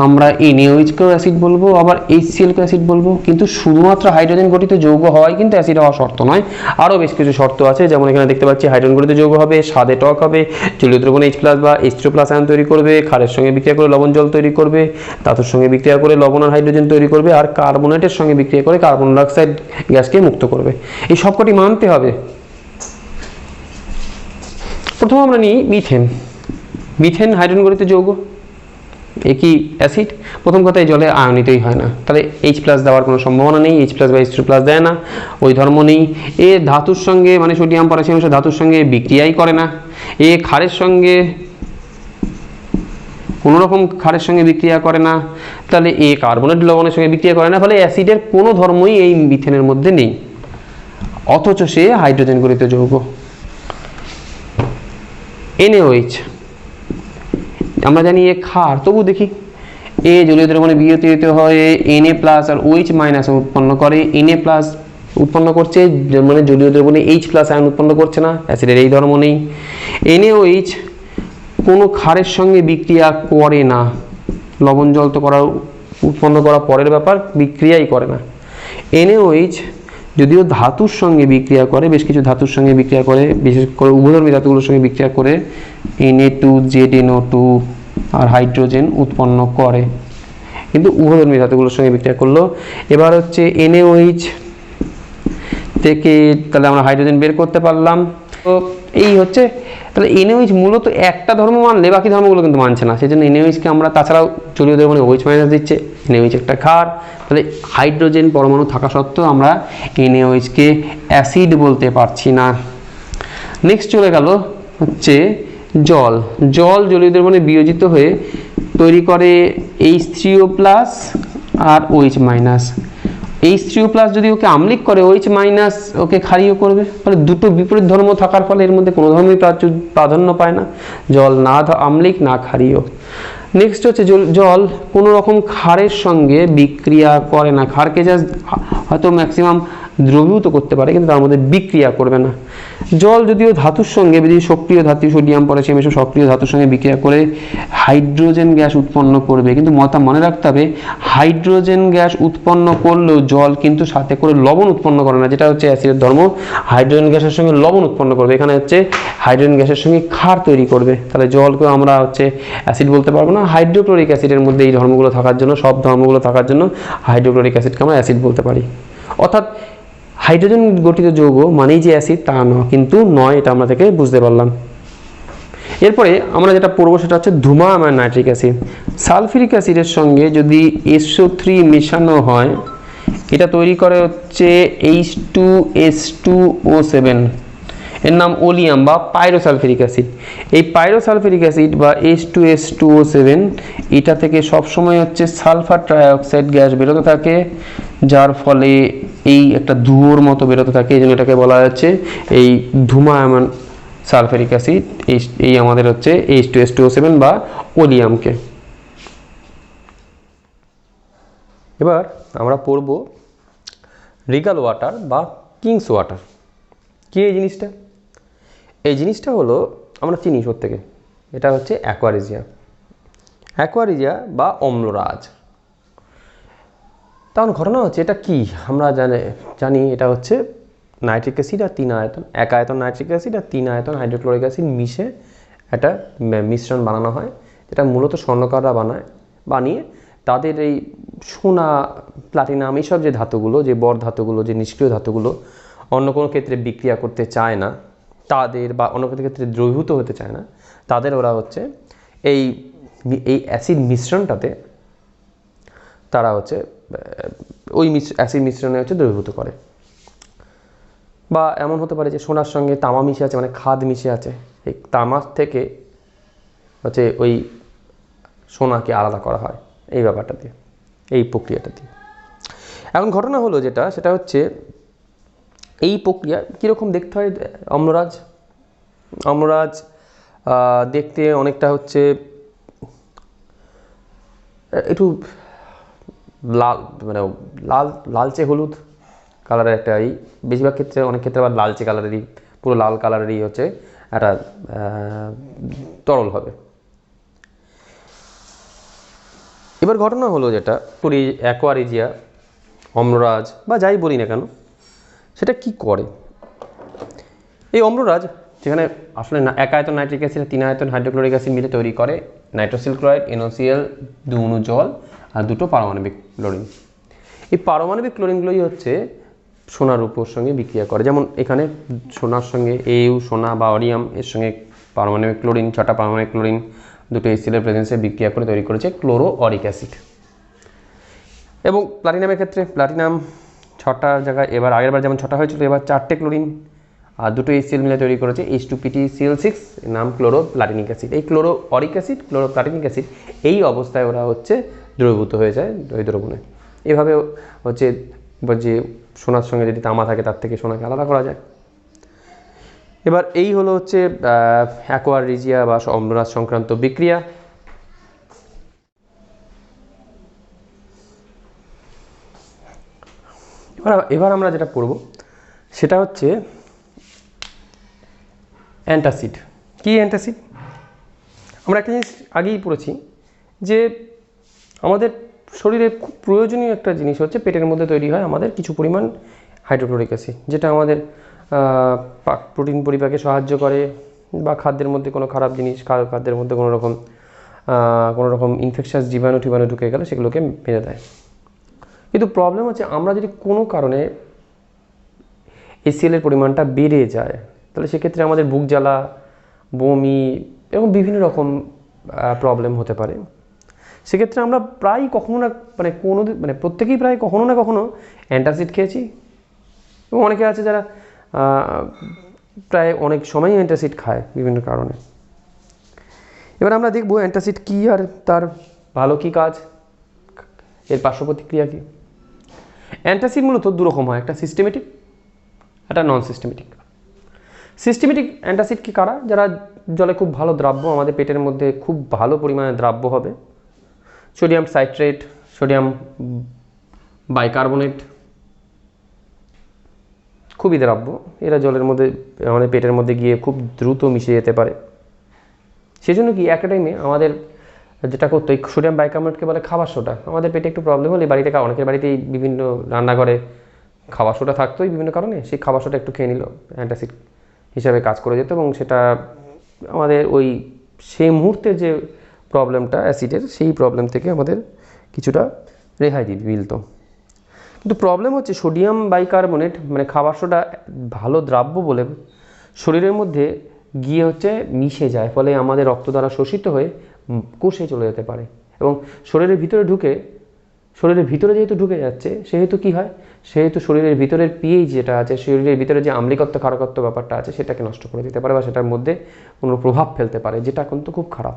আমরা NaOH-কেও অ্যাসিড বলবো, আবার HCl-কেও অ্যাসিড বলবো। কিন্তু শুধুমাত্র হাইড্রোজেন গঠিত যৌগ হওয়াই কিন্তু অ্যাসিড হওয়া শর্ত নয়, আরও বেশ কিছু শর্ত আছে। যেমন এখানে দেখতে পাচ্ছি হাইড্রোজেন গঠিত যৌগ হবে, স্বাদে টক হবে, জলীয় দ্রবণে H+ বা H3+ আয়ন তৈরি করবে, ক্ষারের সঙ্গে বিক্রিয়া করে লবণ জল তৈরি করবে, ধাতুর সঙ্গে বিক্রিয়া করে লবণ আর হাইড্রোজেন তৈরি করবে, আর কার্বনেটের সঙ্গে বিক্রিয়া করে কার্বন ডাইঅক্সাইড গ্যাসকে মুক্ত করবে। এই সবকটি মানতে হবে। প্রথমে আমরা নিই মিথেন। মিথেন হাইড্রোজেন গঠিত যৌগ। এ কি অ্যাসিড? প্রথম কথায় জলে আয়নিতই হয় না, তাহলে এইচ প্লাস দেওয়ার কোনো সম্ভাবনা নেই, এইচ প্লাস বা এইচ টু প্লাস দেয় না, ওই ধর্ম নেই। এ ধাতুর সঙ্গে মানে সোডিয়াম পটাশিয়াম ধাতুর সঙ্গে বিক্রিয়াই করে না। এ ক্ষারের সঙ্গে কোনো রকম ক্ষারের সঙ্গে বিক্রিয়া করে না, তাহলে এ কার্বনেট লবণের সঙ্গে বিক্রিয়া করে না, ফলে অ্যাসিডের কোনো ধর্মই এই মিথেনের মধ্যে নেই, অথচ সে হাইড্রোজেন গঠিত যৌগ। NaOH আমরা জানি এ ক্ষার, তবু দেখি এ জলীয় দ্রবণে বিয়োজিত হয়ে Na প্লাস আর OH মাইনাস উৎপন্ন করে, Na প্লাস উৎপন্ন করছে মানে জলীয় দ্রবণে H প্লাস আয়ন উৎপন্ন করছে না, অ্যাসিডের এই ধর্ম নেই। NaOH কোনো ক্ষারের সঙ্গে বিক্রিয়া করে না, লবণ জল তো করা উৎপন্ন করা পরের ব্যাপার, বিক্রিয়াই করে না। NaOH যদিও ধাতুর সঙ্গে বিক্রিয়া করে, বেশ কিছু ধাতুর সঙ্গে বিক্রিয়া করে, বিশেষ করে উভধর্মী ধাতুগুলোর সঙ্গে বিক্রিয়া করে Na2ZNO2 আর হাইড্রোজেন উৎপন্ন করে, কিন্তু উভধর্মী ধাতুগুলোর সঙ্গে বিক্রিয়া করলো। এবার হচ্ছে NaOH থেকে তাহলে আমরা হাইড্রোজেন বের করতে পারলাম। তো এই হচ্ছে, তাহলে NaOH মূলত একটা ধর্ম মানলে বাকি ধর্মগুলো কিন্তু মানছে না, সেই জন্য NaOH-কে আমরা তাছাড়াও জলীয় দ্রবণে OH মাইনাস দিচ্ছে, NaOH একটা ক্ষার, তাহলে হাইড্রোজেন পরমাণু থাকা সত্ত্বেও আমরা NaOH-কে অ্যাসিড বলতে পারছি না। নেক্সট চলে গেল হচ্ছে জল। জল জলীয় দ্রবণে বিয়োজিত হয়ে তৈরি করে H3O প্লাস আর OH মাইনাস। H3O প্লাস যদি ওকে আম্লিক করে, OH মাইনাস ওকে ক্ষারীয় করবে, ফলে দুটো বিপরীত ধর্ম থাকার ফলে এর মধ্যে কোনো ধর্মই প্রাধান্য পায় না, জল না আম্লিক না ক্ষারীয়। নেক্সট হচ্ছে জল কোনো রকম ক্ষারের সঙ্গে বিক্রিয়া করে না, ক্ষারকে জাস্ট হয়তো ম্যাক্সিমাম দ্রবীভূত করতে পারে, কিন্তু তার মধ্যে বিক্রিয়া করবে না। জল যদিও ধাতুর সঙ্গে, যদি সক্রিয় ধাতু সোডিয়াম পটাশিয়াম এসব সক্রিয় ধাতুর সঙ্গে বিক্রিয়া করে হাইড্রোজেন গ্যাস উৎপন্ন করবে, কিন্তু মনে রাখতে হবে হাইড্রোজেন গ্যাস উৎপন্ন করলেও জল কিন্তু সাথে করে লবণ উৎপন্ন করে না, যেটা হচ্ছে অ্যাসিডের ধর্ম। হাইড্রোজেন গ্যাসের সঙ্গে লবণ উৎপন্ন করবে, এখানে হচ্ছে হাইড্রোজেন গ্যাসের সঙ্গে ক্ষার তৈরি করবে, তাহলে জলকে আমরা হচ্ছে অ্যাসিড বলতে পারবো না। হাইড্রোক্লোরিক অ্যাসিডের মধ্যে এই ধর্মগুলো থাকার জন্য, সব ধর্মগুলো থাকার জন্য হাইড্রোক্লোরিক অ্যাসিডকে আমরা অ্যাসিড বলতে পারি। অর্থাৎ হাইড্রোজেন গঠিত যৌগ মানেই যে অ্যাসিড তা নয়, কিন্তু নয়, এটা আমরা থেকে বুঝতে পারলাম। এরপরে আমরা যেটা পড়বো সেটা হচ্ছে ধূমায়মান নাইট্রিক অ্যাসিড। সালফিউরিক অ্যাসিডের সঙ্গে যদি SO3 মেশানো হয়, এটা তৈরি করে হচ্ছে H2S2O7, এর নাম ওলিয়াম বা পাইরোসালফিউরিক অ্যাসিড। এই পাইরোসালফিউরিক অ্যাসিড বা H2S2O7 এটা থেকে সবসময় হচ্ছে সালফার ট্রাইঅক্সাইড গ্যাস বেরোতে থাকে, যার ফলে এই একটা ধুয়োর মতো বেরোতে থাকে, এই জন্য এটাকে বলা হচ্ছে এই ধূমায়মান সালফিউরিক অ্যাসিড। এই আমাদের হচ্ছে H2S2O7 বা ওলিয়ামকে। এবার আমরা পড়ব রিগাল ওয়াটার বা কিংস ওয়াটার। কি এই জিনিসটা? এই জিনিসটা হলো, আমরা চিনি প্রত্যেকে, এটা হচ্ছে অ্যাকোয়ারিজিয়া। অ্যাকোয়ারিজিয়া বা অম্লরাজ। তখন ঘটনা হচ্ছে এটা কি আমরা জানি এটা হচ্ছে নাইট্রিক অ্যাসিড আর 3 আয়তন, 1 আয়তন নাইট্রিক অ্যাসিড আর 3 আয়তন হাইড্রোক্লোরিক অ্যাসিড মিশে একটা মিশ্রণ বানানো হয়, যেটা মূলত স্বর্ণকাররা বানিয়ে তাদের এই সোনা প্লাটিনাম এইসব যে ধাতুগুলো, যে বর ধাতুগুলো, যে নিষ্ক্রিয় ধাতুগুলো অন্য কোনো ক্ষেত্রে বিক্রিয়া করতে চায় না তাদের, বা অন্য ক্ষেত্রে দ্রবীভূত হতে চায় না তাদের, ওরা হচ্ছে এই অ্যাসিড মিশ্রণটাতে তারা হচ্ছে ওই অ্যাসিড মিশ্রণে হচ্ছে দ্রবীভূত করে। বা এমন হতে পারে যে সোনার সঙ্গে তামা মিশে আছে, মানে খাদ মিশে আছে, এই তামার থেকে হচ্ছে ওই সোনাকে আলাদা করা হয় এই ব্যাপারটা দিয়ে, এই প্রক্রিয়াটা দিয়ে। এখন ঘটনা হলো যেটা, সেটা হচ্ছে এই প্রক্রিয়া কীরকম দেখতে হয়। অম্লরাজ দেখতে অনেকটা হচ্ছে একটু লাল, মানে লালচে হলুদ কালারের একটা, এই বেশিরভাগ ক্ষেত্রে, অনেক ক্ষেত্রে আবার লালচে কালারেরই, পুরো লাল কালারেরই হচ্ছে একটা তরল হবে। এবার ঘটনা হলো যেটা, অ্যাকোয়ারিজিয়া, অম্লরাজ বা যাই বলি না কেন, সেটা কি করে। এই অম্লরাজ যেখানে আসলে 1 আয়তন নাইট্রিক অ্যাসিড 3 আয়তন হাইড্রোক্লোরিক অ্যাসিড মিলে তৈরি করে নাইট্রোসিল ক্লোরাইড, NaCl, 2 অণু জল আর 2টো পারমাণবিক ক্লোরিন। এই পারমাণবিক ক্লোরিনগুলোই হচ্ছে সোনার উপর সঙ্গে বিক্রিয়া করে। যেমন এখানে সোনার সঙ্গে সোনা বা অরিয়াম, এর সঙ্গে পারমাণবিক ক্লোরিন, 6টা পারমাণবিক ক্লোরিন, দুটো HCl এর প্রেজেন্সে বিক্রিয়া করে তৈরি করেছে ক্লোরোঅরিক অ্যাসিড। এবং প্লাটিনামের ক্ষেত্রে প্লাটিনাম 6টা জায়গায়, এবার আগেরবার যেমন 6টা হয়েছিল, এবার 4টে ক্লোরিন আর দুটো HCl মিলে তৈরি করেছে H2PtCl6, নাম ক্লোরোপ্লাটিনিক অ্যাসিড। এই ক্লোরোঅরিক অ্যাসিড, ক্লোরোপ্লাটিনিক অ্যাসিড এই অবস্থায় ওরা হচ্ছে দ্রবীভূত হয়ে যায় ওই দ্রবণে। এভাবে হচ্ছে যে সোনার সঙ্গে যদি তামা থাকে তার থেকে সোনাকে আলাদা করা যায়। এবার এই হলো হচ্ছে অ্যাকোয়ার রিজিয়া বা অম্লরাজ সংক্রান্ত বিক্রিয়া। এবার আমরা যেটা পড়ব সেটা হচ্ছে অ্যান্টাসিড। কি অ্যান্টাসিড? আমরা একটা জিনিস আগেই পড়েছি যে আমাদের শরীরে খুব প্রয়োজনীয় একটা জিনিস হচ্ছে পেটের মধ্যে তৈরি হয় আমাদের কিছু পরিমাণ হাইড্রোক্লোরিক অ্যাসিড, যেটা আমাদের প্রোটিন পরিপাকে সাহায্য করে, বা খাদ্যের মধ্যে কোনো খারাপ জিনিস, খাদ্যের মধ্যে কোনো রকম ইনফেকশাস জীবাণু ঢুকে গেলে সেগুলোকে মেরে দেয়। কিন্তু প্রবলেম হচ্ছে আমরা যদি কোনো কারণে HCl এর পরিমাণটা বেড়ে যায় তাহলে সেক্ষেত্রে আমাদের বুক জ্বালা, বমি এবং বিভিন্ন রকম প্রবলেম হতে পারে। সেক্ষেত্রে আমরা প্রায় কখনো না প্রত্যেকেই প্রায় কখনো না কখনো অ্যান্টাসিড খেয়েছি, এবং অনেকে আছে যারা প্রায় অনেক সময়ই অ্যান্টাসিড খায় বিভিন্ন কারণে। এবার আমরা দেখব অ্যান্টাসিড কী আর তার ভালো কী কাজ, এর পার্শ্ব প্রতিক্রিয়া কী। অ্যান্টাসিড মূলত দুরকম হয়, একটা সিস্টেমেটিক, একটা নন সিস্টেমেটিক। সিস্টেমেটিক অ্যান্টাসিড কি কারা? যারা জলে খুব ভালো দ্রাব্য, আমাদের পেটের মধ্যে খুব ভালো পরিমাণে দ্রাব্য হবে। সোডিয়াম সাইট্রেট, সোডিয়াম বাইকার্বনেট খুবই দ্রাব্য, এরা জলের মধ্যে আমাদের পেটের মধ্যে গিয়ে খুব দ্রুত মিশে যেতে পারে। সেজন্য কি একটা টাইমে আমাদের যেটা করতো, এই সোডিয়াম বাইকার্বনেটকে বলে খাবার সোডা। আমাদের পেটে একটু প্রবলেম হলে বাড়িতে, অনেকের বাড়িতেই বিভিন্ন রান্নাঘরে খাবার সোডা থাকতোই বিভিন্ন কারণে, সেই খাবার সোডা একটু খেয়ে নিল, অ্যান্টাসিড হিসাবে কাজ করে যেত, এবং সেটা আমাদের ওই সেই মুহূর্তে যে প্রবলেমটা অ্যাসিডের, সেই প্রবলেম থেকে আমাদের কিছুটা রেহাই মিলত। কিন্তু প্রবলেম হচ্ছে সোডিয়াম বাইকার্বনেট খাবার সোডা ভালো দ্রাব্য বলে শরীরের মধ্যে গিয়ে হচ্ছে মিশে যায়, ফলে আমাদের রক্ত দ্বারা শোষিত হয়ে কোষে চলে যেতে পারে, এবং শরীরের ভিতরে যেহেতু ঢুকে যাচ্ছে সেহেতু কি হয়, সেহেতু শরীরের ভিতরের পিএইচ যেটা আছে, শরীরের ভিতরে যে আম্লিকত্ব ক্ষারকত্ব ব্যাপারটা আছে সেটাকে নষ্ট করে দিতে পারে, বা সেটার মধ্যে কোনো প্রভাব ফেলতে পারে, যেটা কিন্তু খুব খারাপ।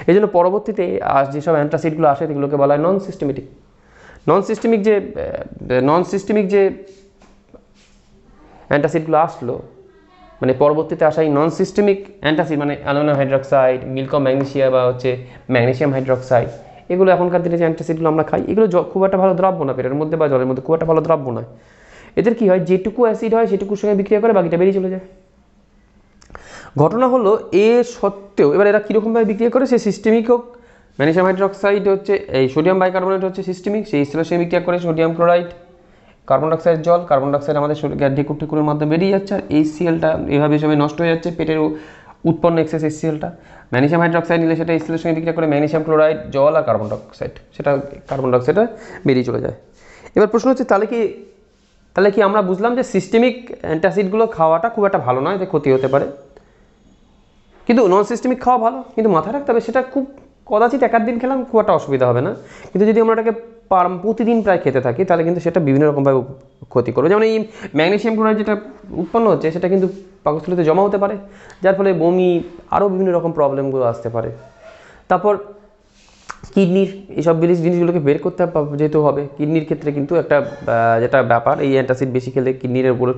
এই জন্য পরবর্তীতে যেসব অ্যান্টাসিডগুলো আসে সেগুলোকে বলা হয় নন সিস্টেমেটিক। নন সিস্টেমিক যে অ্যান্টাসিডগুলো আসলো, পরবর্তীতে আসা এই non systemic antacid, aluminium hydroxide, milk magnesia বা হচ্ছে ম্যাগনেসিয়াম হাইড্রক্সাইড, এগুলো এখনকার দিনে যে অ্যান্টাসিডগুলো আমরা খাই, এগুলো খুব একটা ভালো দ্রাব্য না পেটের মধ্যে বা জলের মধ্যে, খুব একটা ভালো দ্রাব্য নয়। এদের কি হয়, যেটুকু অ্যাসিড হয় সেটুকুর সঙ্গে বিক্রিয়া করে বাকিটা বেরিয়ে চলে যায়। ঘটনা হলো এ সত্ত্বেও এবার এরা কীরকমভাবে বিক্রিয়া করে, সে সিস্টেমিক হোক, ম্যাগনেসিয়াম হাইড্রক্সাইড হচ্ছে এই সোডিয়াম বাইকার্বনেট হচ্ছে সিস্টেমিক, সেই স্থলের সঙ্গে বিক্রিয়া করে সোডিয়াম ক্লোরাইড, কার্বন ডাইঅক্সাইড জল, কার্বন ডাইঅক্সাইড আমাদের ঢেকুরের মাধ্যমে বেরিয়ে যাচ্ছে, আর HClটা এভাবে নষ্ট হয়ে যাচ্ছে, পেটের উৎপন্ন এক্সেস HClটা। ম্যাগনেসিয়াম হাইড্রক্সাইড নিলে সেটা HClএর সঙ্গে বিক্রিয়া করে ম্যাগনেসিয়াম ক্লোরাইড, জল আর কার্বন ডাইঅক্সাইড, সেটা কার্বন ডাইঅক্সাইডটা বেরিয়ে চলে যায়। এবার প্রশ্ন হচ্ছে তাহলে কি আমরা বুঝলাম যে সিস্টেমিক অ্যান্টাসিডগুলো খাওয়াটা খুব একটা ভালো নয়, যে ক্ষতি হতে পারে, কিন্তু নন সিস্টেমিক খাওয়া ভালো। কিন্তু মাথায় রাখতে হবে সেটা খুব কদাচিৎ এক দিন খেলাম খুব একটা অসুবিধা হবে না, কিন্তু যদি আমরা এটাকে প্রতিদিন প্রায় খেতে থাকি তাহলে কিন্তু সেটা বিভিন্ন রকমভাবে ক্ষতি করবে। যেমন এই ম্যাগনেসিয়াম ক্লোরাইড যেটা উৎপন্ন হচ্ছে সেটা কিন্তু পাকস্থলীতে জমা হতে পারে, যার ফলে বমি আরও বিভিন্ন রকম প্রবলেমগুলো আসতে পারে। তারপর কিডনির এইসব জিনিসগুলোকে বের করতে যেতে হবে। কিডনির ক্ষেত্রে কিন্তু একটা যেটা ব্যাপার, এই অ্যান্টাসিড বেশি খেলে কিডনির উপর,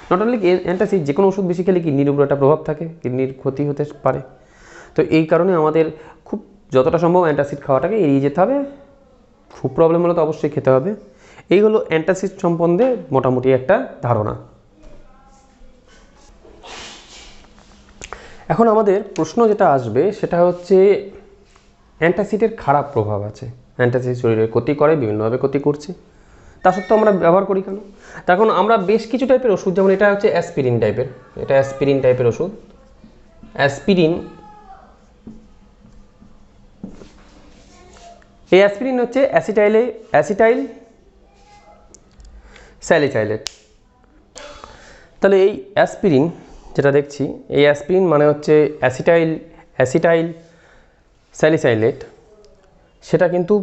নট অনলি অ্যান্টাসিড, যে কোনো ওষুধ বেশি খেলে কিডনির উপর একটা প্রভাব থাকে, কিডনির ক্ষতি হতে পারে। তো এই কারণে আমাদের খুব যতটা সম্ভব অ্যান্টাসিড খাওয়াটাকে এড়িয়ে যেতে হবে। খুব প্রবলেম হলে তো অবশ্যই খেতে হবে। এই হলো অ্যান্টাসিড সম্বন্ধে মোটামুটি একটা ধারণা। এখন আমাদের প্রশ্ন যেটা আসবে সেটা হচ্ছে অ্যান্টাসিডের খারাপ প্রভাব আছে, অ্যান্টাসিড শরীরের ক্ষতি করে, বিভিন্নভাবে ক্ষতি করছে, তা সত্ত্বেও আমরা ব্যবহার করি কেন? তখন আমরা বেশ কিছু টাইপের ওষুধ, যেমন এটা হচ্ছে অ্যাসপিরিন টাইপের, এটা অ্যাসপিরিন টাইপের ওষুধ। অ্যাসপিরিন, এই অ্যাসপিরিন হচ্ছে অ্যাসিটাইল স্যালিসাইলেট। তাহলে এই অ্যাসপিরিন যেটা দেখছি, এই অ্যাসপিরিন মানে হচ্ছে অ্যাসিটাইল স্যালিসাইলেট, সেটা কিন্তু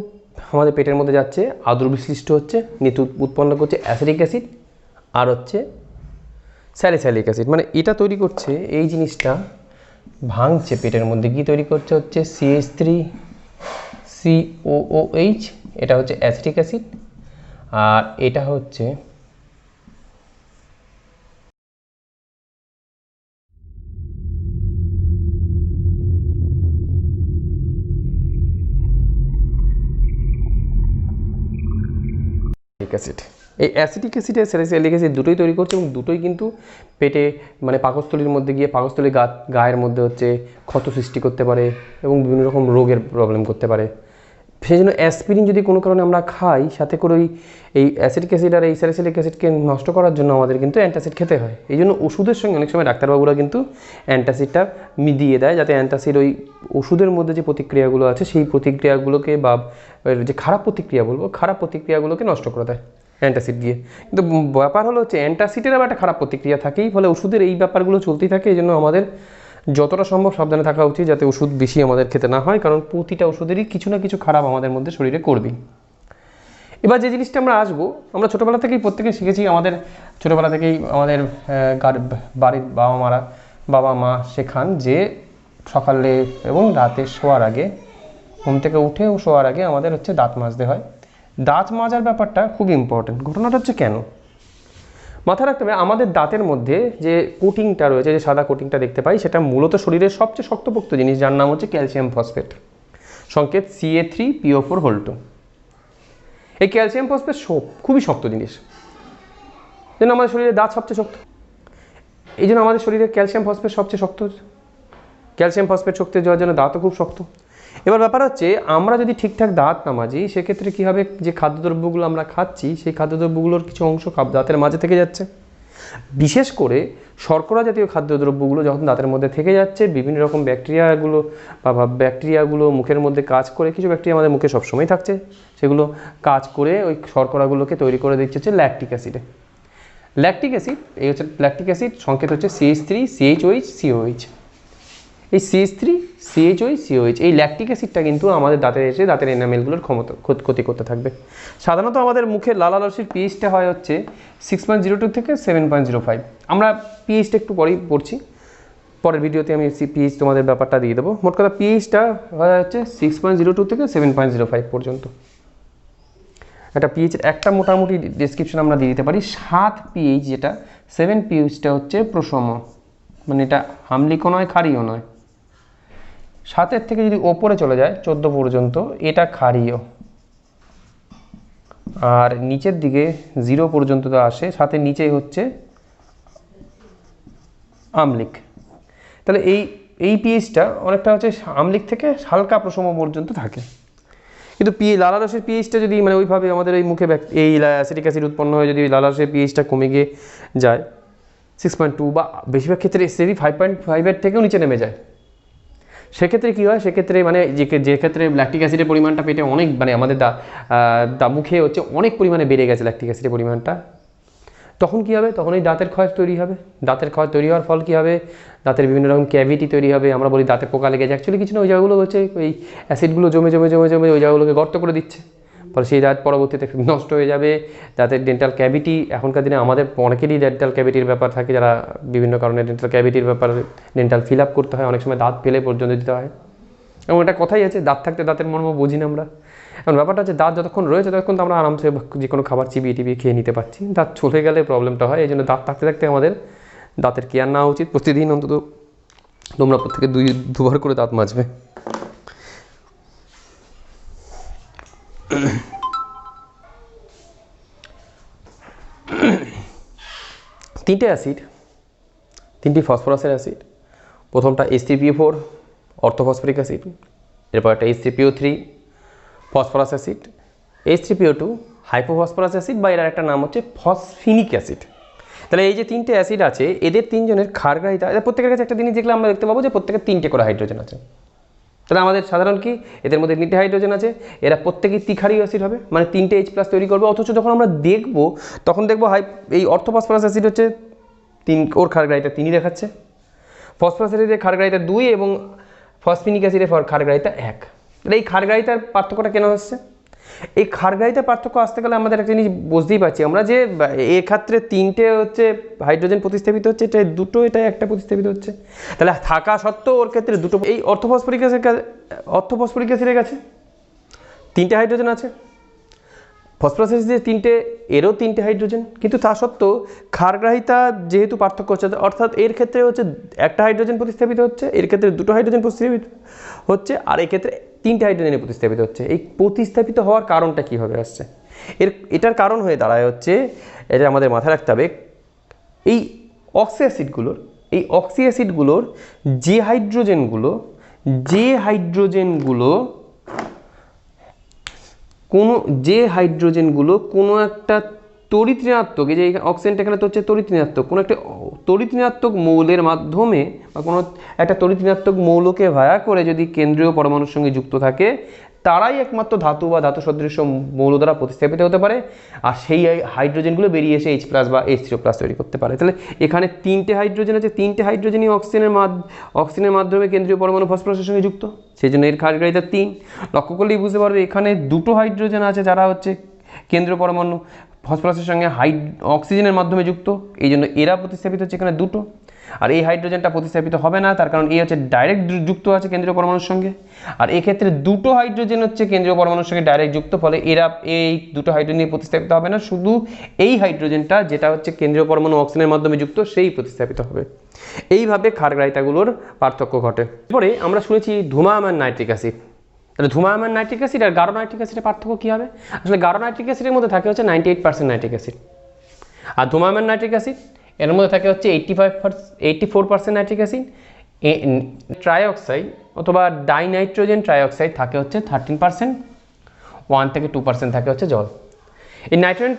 আমাদের পেটের মধ্যে যাচ্ছে, আদ্র বিশ্লিষ্ট হচ্ছে, নিয়ে উৎপন্ন করছে অ্যাসিটিক অ্যাসিড আর হচ্ছে স্যালিসাইলিক অ্যাসিড। মানে এটা তৈরি করছে, এই জিনিসটা ভাঙছে পেটের মধ্যে, কি তৈরি করছে হচ্ছে CH3COOH, এটা হচ্ছে অ্যাসিটিক অ্যাসিড, আর এটা হচ্ছে অ্যাসিড। এই অ্যাসিটিক অ্যাসিড আর স্যালিসাইলিক অ্যাসিড দুটোই তৈরি করছে, এবং দুটোই কিন্তু পেটে মানে পাকস্থলীর মধ্যে গিয়ে পাকস্থলীর গায়ের মধ্যে হচ্ছে ক্ষত সৃষ্টি করতে পারে এবং বিভিন্ন রকম রোগের প্রবলেম করতে পারে। সেই জন্য অ্যাসপিরিন যদি কোনো কারণে আমরা খাই, সাথে করে এই অ্যাসিটিক অ্যাসিড আর এই স্যালিসাইলিক অ্যাসিডকে নষ্ট করার জন্য আমাদের কিন্তু অ্যান্টাসিড খেতে হয়। এই জন্য ওষুধের সঙ্গে অনেক সময় ডাক্তারবাবুরা কিন্তু অ্যান্টাসিডটা দিয়ে দেয়, যাতে অ্যান্টাসিড ওই ওষুধের মধ্যে যে প্রতিক্রিয়াগুলো আছে সেই প্রতিক্রিয়াগুলোকে বা যে খারাপ প্রতিক্রিয়া বলবো, খারাপ প্রতিক্রিয়াগুলোকে নষ্ট করে দেয় অ্যান্টাসিড দিয়ে। কিন্তু ব্যাপার হলো হচ্ছে অ্যান্টাসিডের আবার একটা খারাপ প্রতিক্রিয়া থাকেই, ফলে ওষুধের এই ব্যাপারগুলো চলতেই থাকে। এই জন্য আমাদের যতটা সম্ভব সাবধানে থাকা উচিত, যাতে ওষুধ বেশি আমাদের খেতে না হয়, কারণ প্রতিটা ওষুধেরই কিছু না কিছু খারাপ আমাদের মধ্যে শরীরে করবেই। এবার যে জিনিসটা আমরা আসবো, আমরা ছোটোবেলা থেকেই প্রত্যেকে শিখেছি, আমাদের ছোটোবেলা থেকেই আমাদের বাড়ির বাবা মা শেখান যে সকালে এবং রাতে শোয়ার আগে, ঘুম থেকে উঠে ও শোয়ার আগে আমাদের হচ্ছে দাঁত মাজতে হয়। দাঁত মাজার ব্যাপারটা খুব ইম্পর্টেন্ট। ঘটনাটা হচ্ছে কেন, মাথায় রাখতে হবে, আমাদের দাঁতের মধ্যে যে কোটিংটা রয়েছে, যে সাদা কোটিংটা দেখতে পাই, সেটা মূলত শরীরের সবচেয়ে শক্তপোক্ত জিনিস, যার নাম হচ্ছে ক্যালসিয়াম ফসফেট, সংকেত Ca3PO4 এই ক্যালসিয়াম ফসফেট খুবই শক্ত জিনিস, যেন আমাদের শরীরে দাঁত সবচেয়ে শক্ত। এই জন্য আমাদের শরীরে ক্যালসিয়াম ফসফেট সবচেয়ে শক্ত, ক্যালসিয়াম ফসফেট শক্তি যাওয়ার জন্য দাঁতও খুব শক্ত। এবার ব্যাপার হচ্ছে, আমরা যদি ঠিকঠাক দাঁত না মাজি, সেক্ষেত্রে কী হবে, যে খাদ্যদ্রব্যগুলো আমরা খাচ্ছি সেই খাদ্যদ্রব্যগুলোর কিছু অংশ দাঁতের মাঝে থেকে যাচ্ছে। বিশেষ করে শর্করা জাতীয় খাদ্যদ্রব্যগুলো যখন দাঁতের মধ্যে থেকে যাচ্ছে, বিভিন্ন রকম ব্যাকটেরিয়াগুলো মুখের মধ্যে কাজ করে, কিছু ব্যাকটেরিয়া আমাদের মুখে সবসময় থাকছে, সেগুলো কাজ করে ওই শর্করাগুলোকে তৈরি করে দিচ্ছে হচ্ছে ল্যাকটিক অ্যাসিডে। ল্যাকটিক অ্যাসিড, এই হচ্ছে ল্যাকটিক অ্যাসিড, সংকেত হচ্ছে CH3COH। এই CH3COH এই ল্যাকটিক অ্যাসিডটা কিন্তু আমাদের দাঁতের এসে দাঁতের এনামেলগুলোর ক্ষতি করতে থাকবে। সাধারণত আমাদের মুখে লালারসের পিএইচটা হয় হচ্ছে 6.02 থেকে 7.05। আমরা পিএইচটা একটু পরেই পড়ছি, পরের ভিডিওতে আমি পিএইচ তোমাদের ব্যাপারটা দিয়ে দেবো। মোট কথা পিএইচটা হয় হচ্ছে 6.02 থেকে 7.05 পর্যন্ত। একটা পিএইচের একটা মোটামুটি ডেসক্রিপশন আমরা দিয়ে দিতে পারি। 7 পিএইচ, যেটা 7 পিএইচটা হচ্ছে প্রশম, মানে এটা আম্লিকও নয় ক্ষারীয় নয়। 7-এর থেকে যদি ওপরে চলে যায় 14 পর্যন্ত, এটা ক্ষারীয়, আর নিচের দিকে 0 পর্যন্ত তো আসে, সাথে নিচেই হচ্ছে আম্লিক। তাহলে এই পিএইচটা অনেকটা হচ্ছে আম্লিক থেকে হালকা প্রশম পর্যন্ত থাকে। কিন্তু লালারসের পিএইচটা যদি মানে ওইভাবে আমাদের এই মুখে এই অ্যাসিটিক অ্যাসিড উৎপন্ন হয়ে যদি লালারসের পিএইচটা কমে গিয়ে যায় 6.2 বা বেশিরভাগ ক্ষেত্রে 5.5-এর থেকেও নিচে নেমে যায়, সেক্ষেত্রে কী হয়, সেক্ষেত্রে মানে যে ক্ষেত্রে ল্যাকটিক অ্যাসিডের পরিমাণটা পেটে অনেক, মানে আমাদের মুখে হচ্ছে অনেক পরিমাণে বেড়ে গেছে ল্যাকটিক অ্যাসিডের পরিমাণটা, তখন কী হবে, তখন এই দাঁতের ক্ষয় তৈরি হবে। দাঁতের ক্ষয় তৈরি হওয়ার ফল কী হবে, দাঁতের বিভিন্ন রকম ক্যাভিটি তৈরি হবে। আমরা বলি দাঁতে পোকা লেগে যায়, অ্যাকচুয়ালি কিছু না, ওই জায়গাগুলো হচ্ছে ওই অ্যাসিডগুলো জমে ওই জায়গাগুলোকে গর্ত করে দিচ্ছে, ফলে সেই দাঁত পরবর্তীতে নষ্ট হয়ে যাবে। দাঁতের ডেন্টাল ক্যাভিটি, এখনকার দিনে আমাদের অনেকেরই ডেন্টাল ক্যাভিটির ব্যাপার থাকে, যারা বিভিন্ন কারণে ডেন্টাল ক্যাভিটির ব্যাপার ডেন্টাল ফিল আপ করতে হয়, অনেক সময় দাঁত ফেলে পর্যন্ত দিতে হয়। এবং একটা কথাই আছে, দাঁত থাকতে দাঁতের মর্ম বুঝি না আমরা। এখন ব্যাপারটা হচ্ছে, দাঁত যতক্ষণ রয়েছে ততক্ষণ তো আমরা আরামসে যে কোনো খাবার চিবিয়ে খেয়ে নিতে পারছি, দাঁত চলে গেলে প্রবলেমটা হয়। এই জন্য দাঁত থাকতে আমাদের দাঁতের কেয়ার নেওয়া উচিত। প্রতিদিন অন্তত তোমরা প্রত্যেকে দুবার করে দাঁত মাজবে। তিনটে অ্যাসিড, তিনটি ফসফরাসের অ্যাসিড। প্রথমটা H3PO4 অর্থোফসফরিক অ্যাসিড, এরপর একটা H3PO3 phosphorus acid, H3PO2 hypophosphorous acid, বা এর একটা নাম হচ্ছে ফসফিনিক অ্যাসিড। তাহলে এই যে তিনটে অ্যাসিড আছে, এদের তিনজনের ক্ষারগ্রাহিতা, এদের প্রত্যেকের কাছে একটা জিনিস দেখলে আমরা দেখতে পাবো যে প্রত্যেকের 3টে করে হাইড্রোজেন আছে। তাহলে আমাদের সাধারণ কি, এদের মধ্যে 3টে হাইড্রোজেন আছে, এরা প্রত্যেকেই ত্রিক্ষারীয় অ্যাসিড হবে, মানে 3টে H+ তৈরি করবে। অথচ যখন আমরা দেখবো, তখন দেখবো এই অর্থোফসফরাস অ্যাসিড হচ্ছে 3, ওর ক্ষারগ্রাহিতা 3ই দেখাচ্ছে। ফসফরাস অ্যাসিডের ক্ষারগ্রাহিতা 2 এবং ফসফেনিক অ্যাসিডের ক্ষারগ্রাহিতা 1। তাহলে এই ক্ষারগ্রাহিতার পার্থক্যটা কেন হচ্ছে? এই ক্ষারগ্রাহিতার পার্থক্য আসতে গেলে আমাদের একটা জিনিস বুঝতেই পারছি আমরা যে এক্ষেত্রে 3টে হচ্ছে হাইড্রোজেন প্রতিস্থাপিত হচ্ছে, এটা 2টো, এটা 1টা প্রতিস্থাপিত হচ্ছে। তাহলে থাকা সত্ত্বেও ওর ক্ষেত্রে 2টো। এই অর্থোফসফরিক অ্যাসিডের কাছে 3টে হাইড্রোজেন আছে, ফসফরাস অ্যাসিডের 3টে, এরও 3টে হাইড্রোজেন, কিন্তু তা সত্ত্বেও ক্ষারগ্রাহিতা যেহেতু পার্থক্য হচ্ছে, অর্থাৎ এর ক্ষেত্রে হচ্ছে 1টা হাইড্রোজেন প্রতিস্থাপিত হচ্ছে, এর ক্ষেত্রে 2টো হাইড্রোজেন প্রতিস্থাপিত হচ্ছে, আর এই ক্ষেত্রে 3টে হাইড্রোজেনে প্রতিস্থাপিত হচ্ছে। এই প্রতিস্থাপিত হওয়ার কারণটা কীভাবে আসছে? এটার কারণ হয়ে দাঁড়ায় হচ্ছে, এটা আমাদের মাথায় রাখতে হবে, এই অক্সি অ্যাসিডগুলোর যে হাইড্রোজেনগুলো কোনো একটা তড়িৎ ঋণাত্মক, এই যে অক্সিজেনটা এখানে তো হচ্ছে তড়িৎ ঋণাত্মক, কোনো একটা তড়িৎ ঋণাত্মক মৌলের মাধ্যমে বা কোনো একটা তড়িৎ ঋণাত্মক মৌলকে ভায়া করে যদি কেন্দ্রীয় পরমাণুর সঙ্গে যুক্ত থাকে, তারাই একমাত্র ধাতু বা ধাতু সদৃশ মৌল দ্বারা প্রতিস্থাপিত হতে পারে, আর সেই হাইড্রোজেনগুলো বেরিয়ে এসে H+ বা H3+ তৈরি করতে পারে। তাহলে এখানে 3টে হাইড্রোজেন আছে, 3টে হাইড্রোজেনই অক্সিজেনের মাধ্যমে কেন্দ্রীয় পরমাণু ফসফরাসের সঙ্গে যুক্ত, সেই জন্য এর ক্ষারগ্রাহিতা 3। লক্ষ্য করলেই বুঝতে পারবে এখানে 2টো হাইড্রোজেন আছে যারা হচ্ছে কেন্দ্রীয় পরমাণু ফসফরাসের সঙ্গে অক্সিজেনের মাধ্যমে যুক্ত, এই জন্য এরা প্রতিস্থাপিত হচ্ছে এখানে 2টো। আর এই হাইড্রোজেনটা প্রতিস্থাপিত হবে না, তার কারণ এই হচ্ছে ডাইরেক্ট যুক্ত আছে কেন্দ্রীয় পরমাণুর সঙ্গে, আর এক্ষেত্রে 2টো হাইড্রোজেন হচ্ছে কেন্দ্রীয় পরমাণুর সঙ্গে ডাইরেক্ট যুক্ত, ফলে এরা এই 2টো হাইড্রোজেন নিয়ে প্রতিস্থাপিত হবে না, শুধু এই হাইড্রোজেনটা যেটা হচ্ছে কেন্দ্রীয় পরমাণু অক্সিজেনের মাধ্যমে যুক্ত সেই প্রতিস্থাপিত হবে। এইভাবে ক্ষারগ্রাহিতাগুলোর পার্থক্য ঘটে। এরপরে আমরা শুনেছি ধূমায়মান নাইট্রিক অ্যাসিড। তাহলে ধূমায়মান নাইট্রিক অ্যাসিড আর গাঢ় নাইট্রিক অ্যাসিডের পার্থক্য কী হবে? আসলে গাঢ় নাইট্রিক অ্যাসিডের মধ্যে থাকে হচ্ছে 98% নাইট্রিক অ্যাসিড, আর ধূমায়মান নাইট্রিক অ্যাসিড এর মধ্যে থাকে হচ্ছে 84% নাইট্রিক অ্যাসিড। ট্রাইঅক্সাইড অথবা ডাইনাইট্রোজেন ট্রাইঅক্সাইড থাকে হচ্ছে 13%, 1 থেকে 2% থাকে হচ্ছে জল। এই নাইট্রোজেন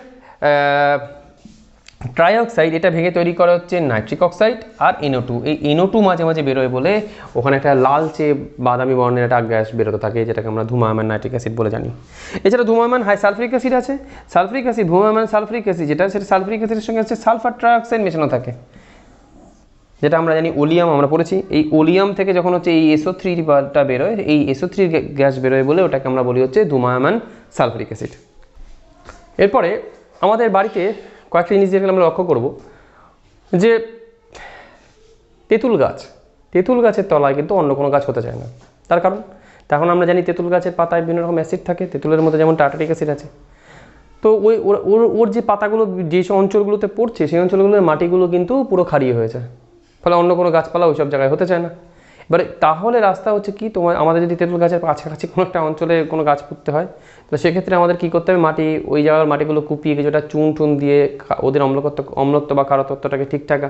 ট্রাইঅক্সাইড এটা ভেঙে তৈরি করা হচ্ছে নাইট্রিক অক্সাইড আর NO2। এই NO2 মাঝে মাঝে বেরোয় বলে ওখানে একটা লালচে বাদামি বর্ণের একটা গ্যাস বেরোতে থাকে, যেটাকে আমরা ধূমায়মান নাইট্রিক অ্যাসিড বলে জানি। এছাড়া ধূমায়মান সালফ্রিক অ্যাসিড আছে, ধূমায়মান সালফ্রিক অ্যাসিড যেটা, সেটা সালফ্রিক অ্যাসিডের সঙ্গে হচ্ছে সালফার ট্রাইঅক্সাইড মেশানো থাকে, যেটা আমরা জানি ওলিয়াম আমরা পড়েছি। এই ওলিয়াম থেকে যখন হচ্ছে এই SO3টা বেরোয়, এই SO3 গ্যাস বেরোয় বলে ওটাকে আমরা বলি হচ্ছে ধূমায়মান সালফ্রিক অ্যাসিড। এরপরে আমাদের বাড়িতে কয়েকটা জিনিস যেগুলো আমরা লক্ষ্য করব, যে তেঁতুল গাছের তলায় কিন্তু অন্য কোনো গাছ হতে চায় না। তার কারণ, তখন আমরা জানি তেঁতুল গাছের পাতায় বিভিন্ন রকম অ্যাসিড থাকে, তেঁতুলের মধ্যে যেমন টার্টারিক অ্যাসিড আছে। তো ওর যে পাতাগুলো যে অঞ্চলগুলোতে পড়ছে, সেই অঞ্চলগুলোর মাটিগুলো কিন্তু পুরো খারিয়ে হয়েছে, ফলে অন্য কোনো গাছপালা ওই সব জায়গায় হতে চায় না। এবারে তাহলে রাস্তা হচ্ছে কি, আমাদের যদি তেঁতুল গাছের কাছাকাছি কোনো একটা অঞ্চলে কোনো গাছ পুঁততে হয়, তো সেক্ষেত্রে আমাদের কী করতে হবে, ওই জায়গার মাটিগুলো কুপিয়ে কিছুটা চুন দিয়ে ওদের অম্লত্ব বা ক্ষারতত্ত্বটাকে ঠিকঠাক,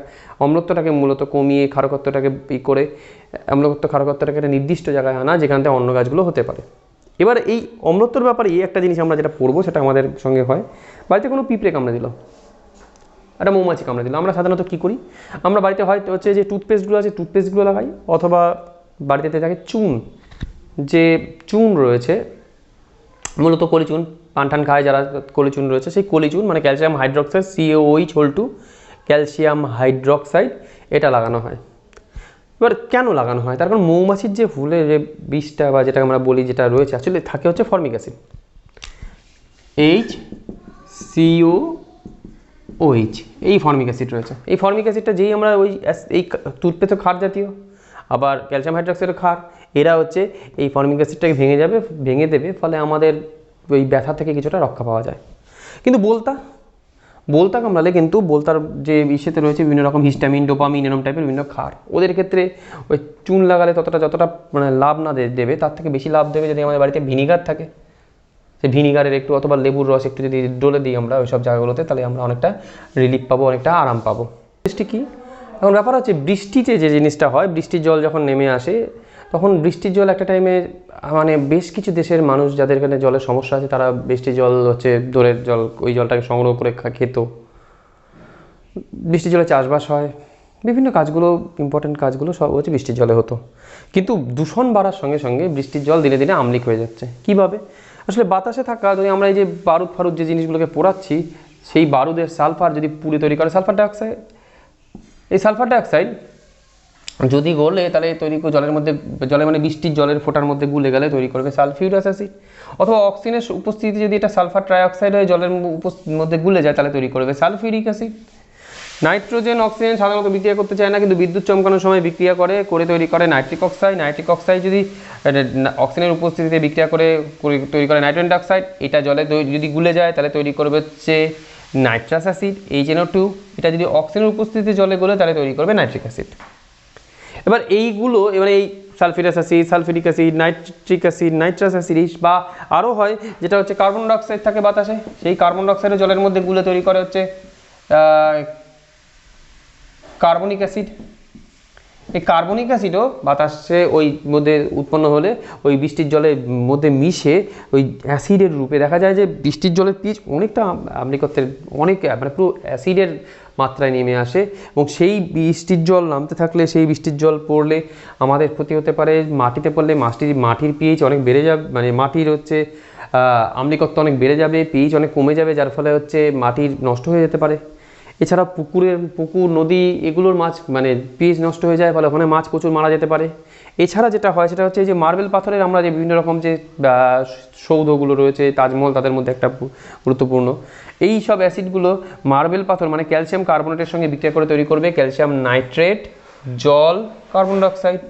অম্লত্বটাকে মূলত কমিয়ে ক্ষারকত্বটাকে করে ক্ষারকত্বটাকে একটা নির্দিষ্ট জায়গায় আনা, যেখান থেকে অন্য গাছগুলো হতে পারে। এবার এই অম্লত্বর ব্যাপারে একটা জিনিস আমরা যেটা পড়বো, সেটা আমাদের সঙ্গে হয়, বাড়িতে কোনো পিঁপড়ে কামড়ে দিল, একটা মৌমাছি কামড়ে দিল, আমরা সাধারণত কী করি, আমরা বাড়িতে হয়তো হচ্ছে যে টুথপেস্টগুলো আছে, টুথপেস্টগুলো লাগাই, অথবা বাড়িতে থাকে চুন রয়েছে, মূলত কলিচুন, পান খায় যারা, কলিচুন রয়েছে, সেই কলিচুন মানে calcium hydroxide, CaOH2 calcium hydroxide, এটা লাগানো হয়। এবার কেন লাগানো হয়? তার কারণ মৌমাছির যে ফুলের যে বিষটা বা যেটা আমরা বলি যেটা রয়েছে, আসলে থাকে হচ্ছে ফর্মিক অ্যাসিড, HCOOH, এই ফর্মিক অ্যাসিড রয়েছে। এই ফর্মিক অ্যাসিডটা যেই আমরা এই টুথপেস্টে ক্ষার জাতীয়, আবার ক্যালসিয়াম হাইড্রক্সাইডের ক্ষার, এরা হচ্ছে এই ফর্মিক অ্যাসিডটাকে ভেঙে দেবে, ফলে আমাদের ওই ব্যথা থেকে কিছুটা রক্ষা পাওয়া যায়। কিন্তু বলতা কামড়ালে কিন্তু বলতার যে ইসেতে রয়েছে বিভিন্ন রকম হিস্টামিন, ডোপামিন, এরকম টাইপের বিভিন্ন ক্ষার, ওদের ক্ষেত্রে ওই চুন লাগালে যতটা মানে লাভ না দেবে, তার থেকে বেশি লাভ দেবে যদি আমাদের বাড়িতে ভিনিগার থাকে, সেই ভিনিগারের একটু অথবা লেবুর রস একটু যদি ডলে দিই আমরা ওই সব জায়গাগুলোতে, তাহলে আমরা অনেকটা রিলিফ পাবো, অনেকটা আরাম পাবো। বৃষ্টি কি এখন ব্যাপার হচ্ছে, বৃষ্টিতে যে জিনিসটা হয়, বৃষ্টির জল যখন নেমে আসে, তখন বৃষ্টির জল একটা টাইমে মানে বেশ কিছু দেশের মানুষ যাদের এখানে জলের সমস্যা আছে, তারা বৃষ্টির জল হচ্ছে দোরের জল, ওই জলটাকে সংগ্রহ করে খেত। বৃষ্টির জলে চাষবাস হয়, বিভিন্ন কাজগুলো, ইম্পর্টেন্ট কাজগুলো সব হচ্ছে বৃষ্টির জলে হতো। কিন্তু দূষণ বাড়ার সঙ্গে সঙ্গে বৃষ্টির জল দিনে দিনে আম্লিক হয়ে যাচ্ছে। কীভাবে? আসলে বাতাসে থাকা, যদি আমরা এই যে বারুদ যে জিনিসগুলোকে পোড়াচ্ছি, সেই বারুদের সালফার যদি পুড়ে তৈরি করে সালফার ডাইঅক্সাইড, এই সালফার ডাইঅক্সাইড যদি গলে তাহলে তৈরি করে জলের মধ্যে, জলে মানে বৃষ্টির জলের ফোঁটার মধ্যে গুলে গেলে তৈরি করবে সালফিউরাস অ্যাসিড। অথবা অক্সিজেনের উপস্থিতি যদি এটা সালফার ট্রাইঅক্সাইড হয়ে জলের মধ্যে গুলে যায় তাহলে তৈরি করবে সালফিউরিক অ্যাসিড। নাইট্রোজেন অক্সিজেন সাধারণত বিক্রিয়া করতে চায় না, কিন্তু বিদ্যুৎ চমকানোর সময় বিক্রিয়া করে তৈরি করে নাইট্রিক অক্সাইড। নাইট্রিক অক্সাইড যদি অক্সিজেনের উপস্থিতিতে বিক্রিয়া করে তৈরি করে নাইট্রোজেন ডাইঅক্সাইড। এটা জলে যদি গুলে যায় তাহলে তৈরি করবে হচ্ছে নাইট্রাস অ্যাসিড HNO2। এটা যদি অক্সিজেনের উপস্থিতিতে জলে গলে তাহলে তৈরি করবে নাইট্রিক অ্যাসিড। এবার এইগুলো, এবার এই sulphurous acid, sulphuric acid, nitric acid, nitrous acid, বা আরও হয় যেটা হচ্ছে কার্বন ডাইঅক্সাইড থাকে বাতাসে, সেই কার্বন ডাইঅক্সাইডও জলের মধ্যে গুলে তৈরি করে হচ্ছে কার্বনিক অ্যাসিড। এই কার্বনিক অ্যাসিডও বাতাসে ওই মধ্যে উৎপন্ন হলে ওই বৃষ্টির জলের মধ্যে মিশে ওই অ্যাসিডের রূপে দেখা যায় যে বৃষ্টির জলের পিএইচ অনেকটা আম্লিকত্বের, অনেক মানে পুরো অ্যাসিডের মাত্রায় নেমে আসে। এবং সেই বৃষ্টির জল নামতে থাকলে, সেই বৃষ্টির জল পড়লে আমাদের ক্ষতি হতে পারে। মাটিতে পড়লে মাটির পিএইচ অনেক বেড়ে যাবে, মানে মাটির হচ্ছে আম্লিকত্ব অনেক বেড়ে যাবে, পিএইচ অনেক কমে যাবে, যার ফলে হচ্ছে মাটির নষ্ট হয়ে যেতে পারে। এছাড়া পুকুর নদী এগুলোর মাছ মানে পিএইচ নষ্ট হয়ে যায়, ফলে ওখানে মাছ প্রচুর মারা যেতে পারে। এছাড়া যেটা হয় সেটা হচ্ছে যে মার্বেল পাথরের আমরা যে বিভিন্ন রকম যে সৌধগুলো রয়েছে, তাজমহল তাদের মধ্যে একটা গুরুত্বপূর্ণ। এই সব অ্যাসিডগুলো মার্বেল পাথর মানে ক্যালসিয়াম কার্বনেটের সঙ্গে বিক্রিয়া করে তৈরি করবে ক্যালসিয়াম নাইট্রেট, জল, কার্বন ডাইঅক্সাইড।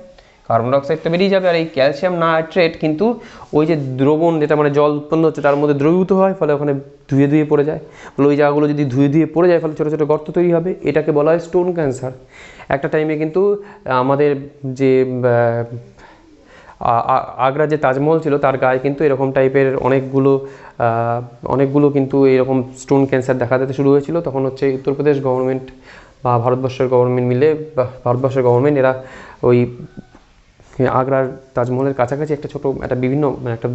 কার্বন ডাইঅক্সাইড তো বেরিয়ে যাবে, আর এই ক্যালসিয়াম নাইট্রেট কিন্তু ওই যে দ্রবণ যেটা মানে জল উৎপন্ন হচ্ছে তার মধ্যে দ্রবীভূত হয়, ফলে ওখানে ধুয়ে পড়ে যায়। ফলে ওই জায়গাগুলো যদি ধুয়ে পড়ে যায় ফলে ছোটো ছোটো গর্ত তৈরি হবে। এটাকে বলা হয় স্টোন ক্যান্সার। একটা টাইমে কিন্তু আমাদের যে আগ্রার যে তাজমহল ছিল তার গায়ে কিন্তু এরকম টাইপের অনেকগুলো কিন্তু এরকম স্টোন ক্যান্সার দেখা দিতে শুরু হয়েছিল। তখন হচ্ছে উত্তরপ্রদেশ গভর্নমেন্ট বা ভারতবর্ষের গভর্নমেন্ট মিলে, ভারতবর্ষের গভর্নমেন্ট এরা ওই আগ্রার তাজমহলের কাছাকাছি একটা বিভিন্ন মানে একটা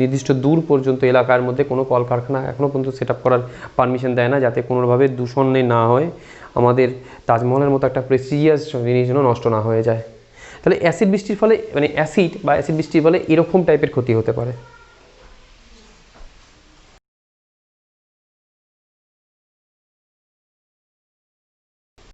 নির্দিষ্ট দূর পর্যন্ত এলাকার মধ্যে কোনো কলকারখানা এখনও পর্যন্ত সেট আপ করার পারমিশন দেয় না, যাতে কোনোভাবে দূষণ না হয়, আমাদের তাজমহলের মতো একটা প্রেস্টিজিয়াস জিনিস যেন নষ্ট না হয়ে যায়। তাহলে অ্যাসিড বৃষ্টির ফলে মানে অ্যাসিড বৃষ্টির ফলে এরকম টাইপের ক্ষতি হতে পারে।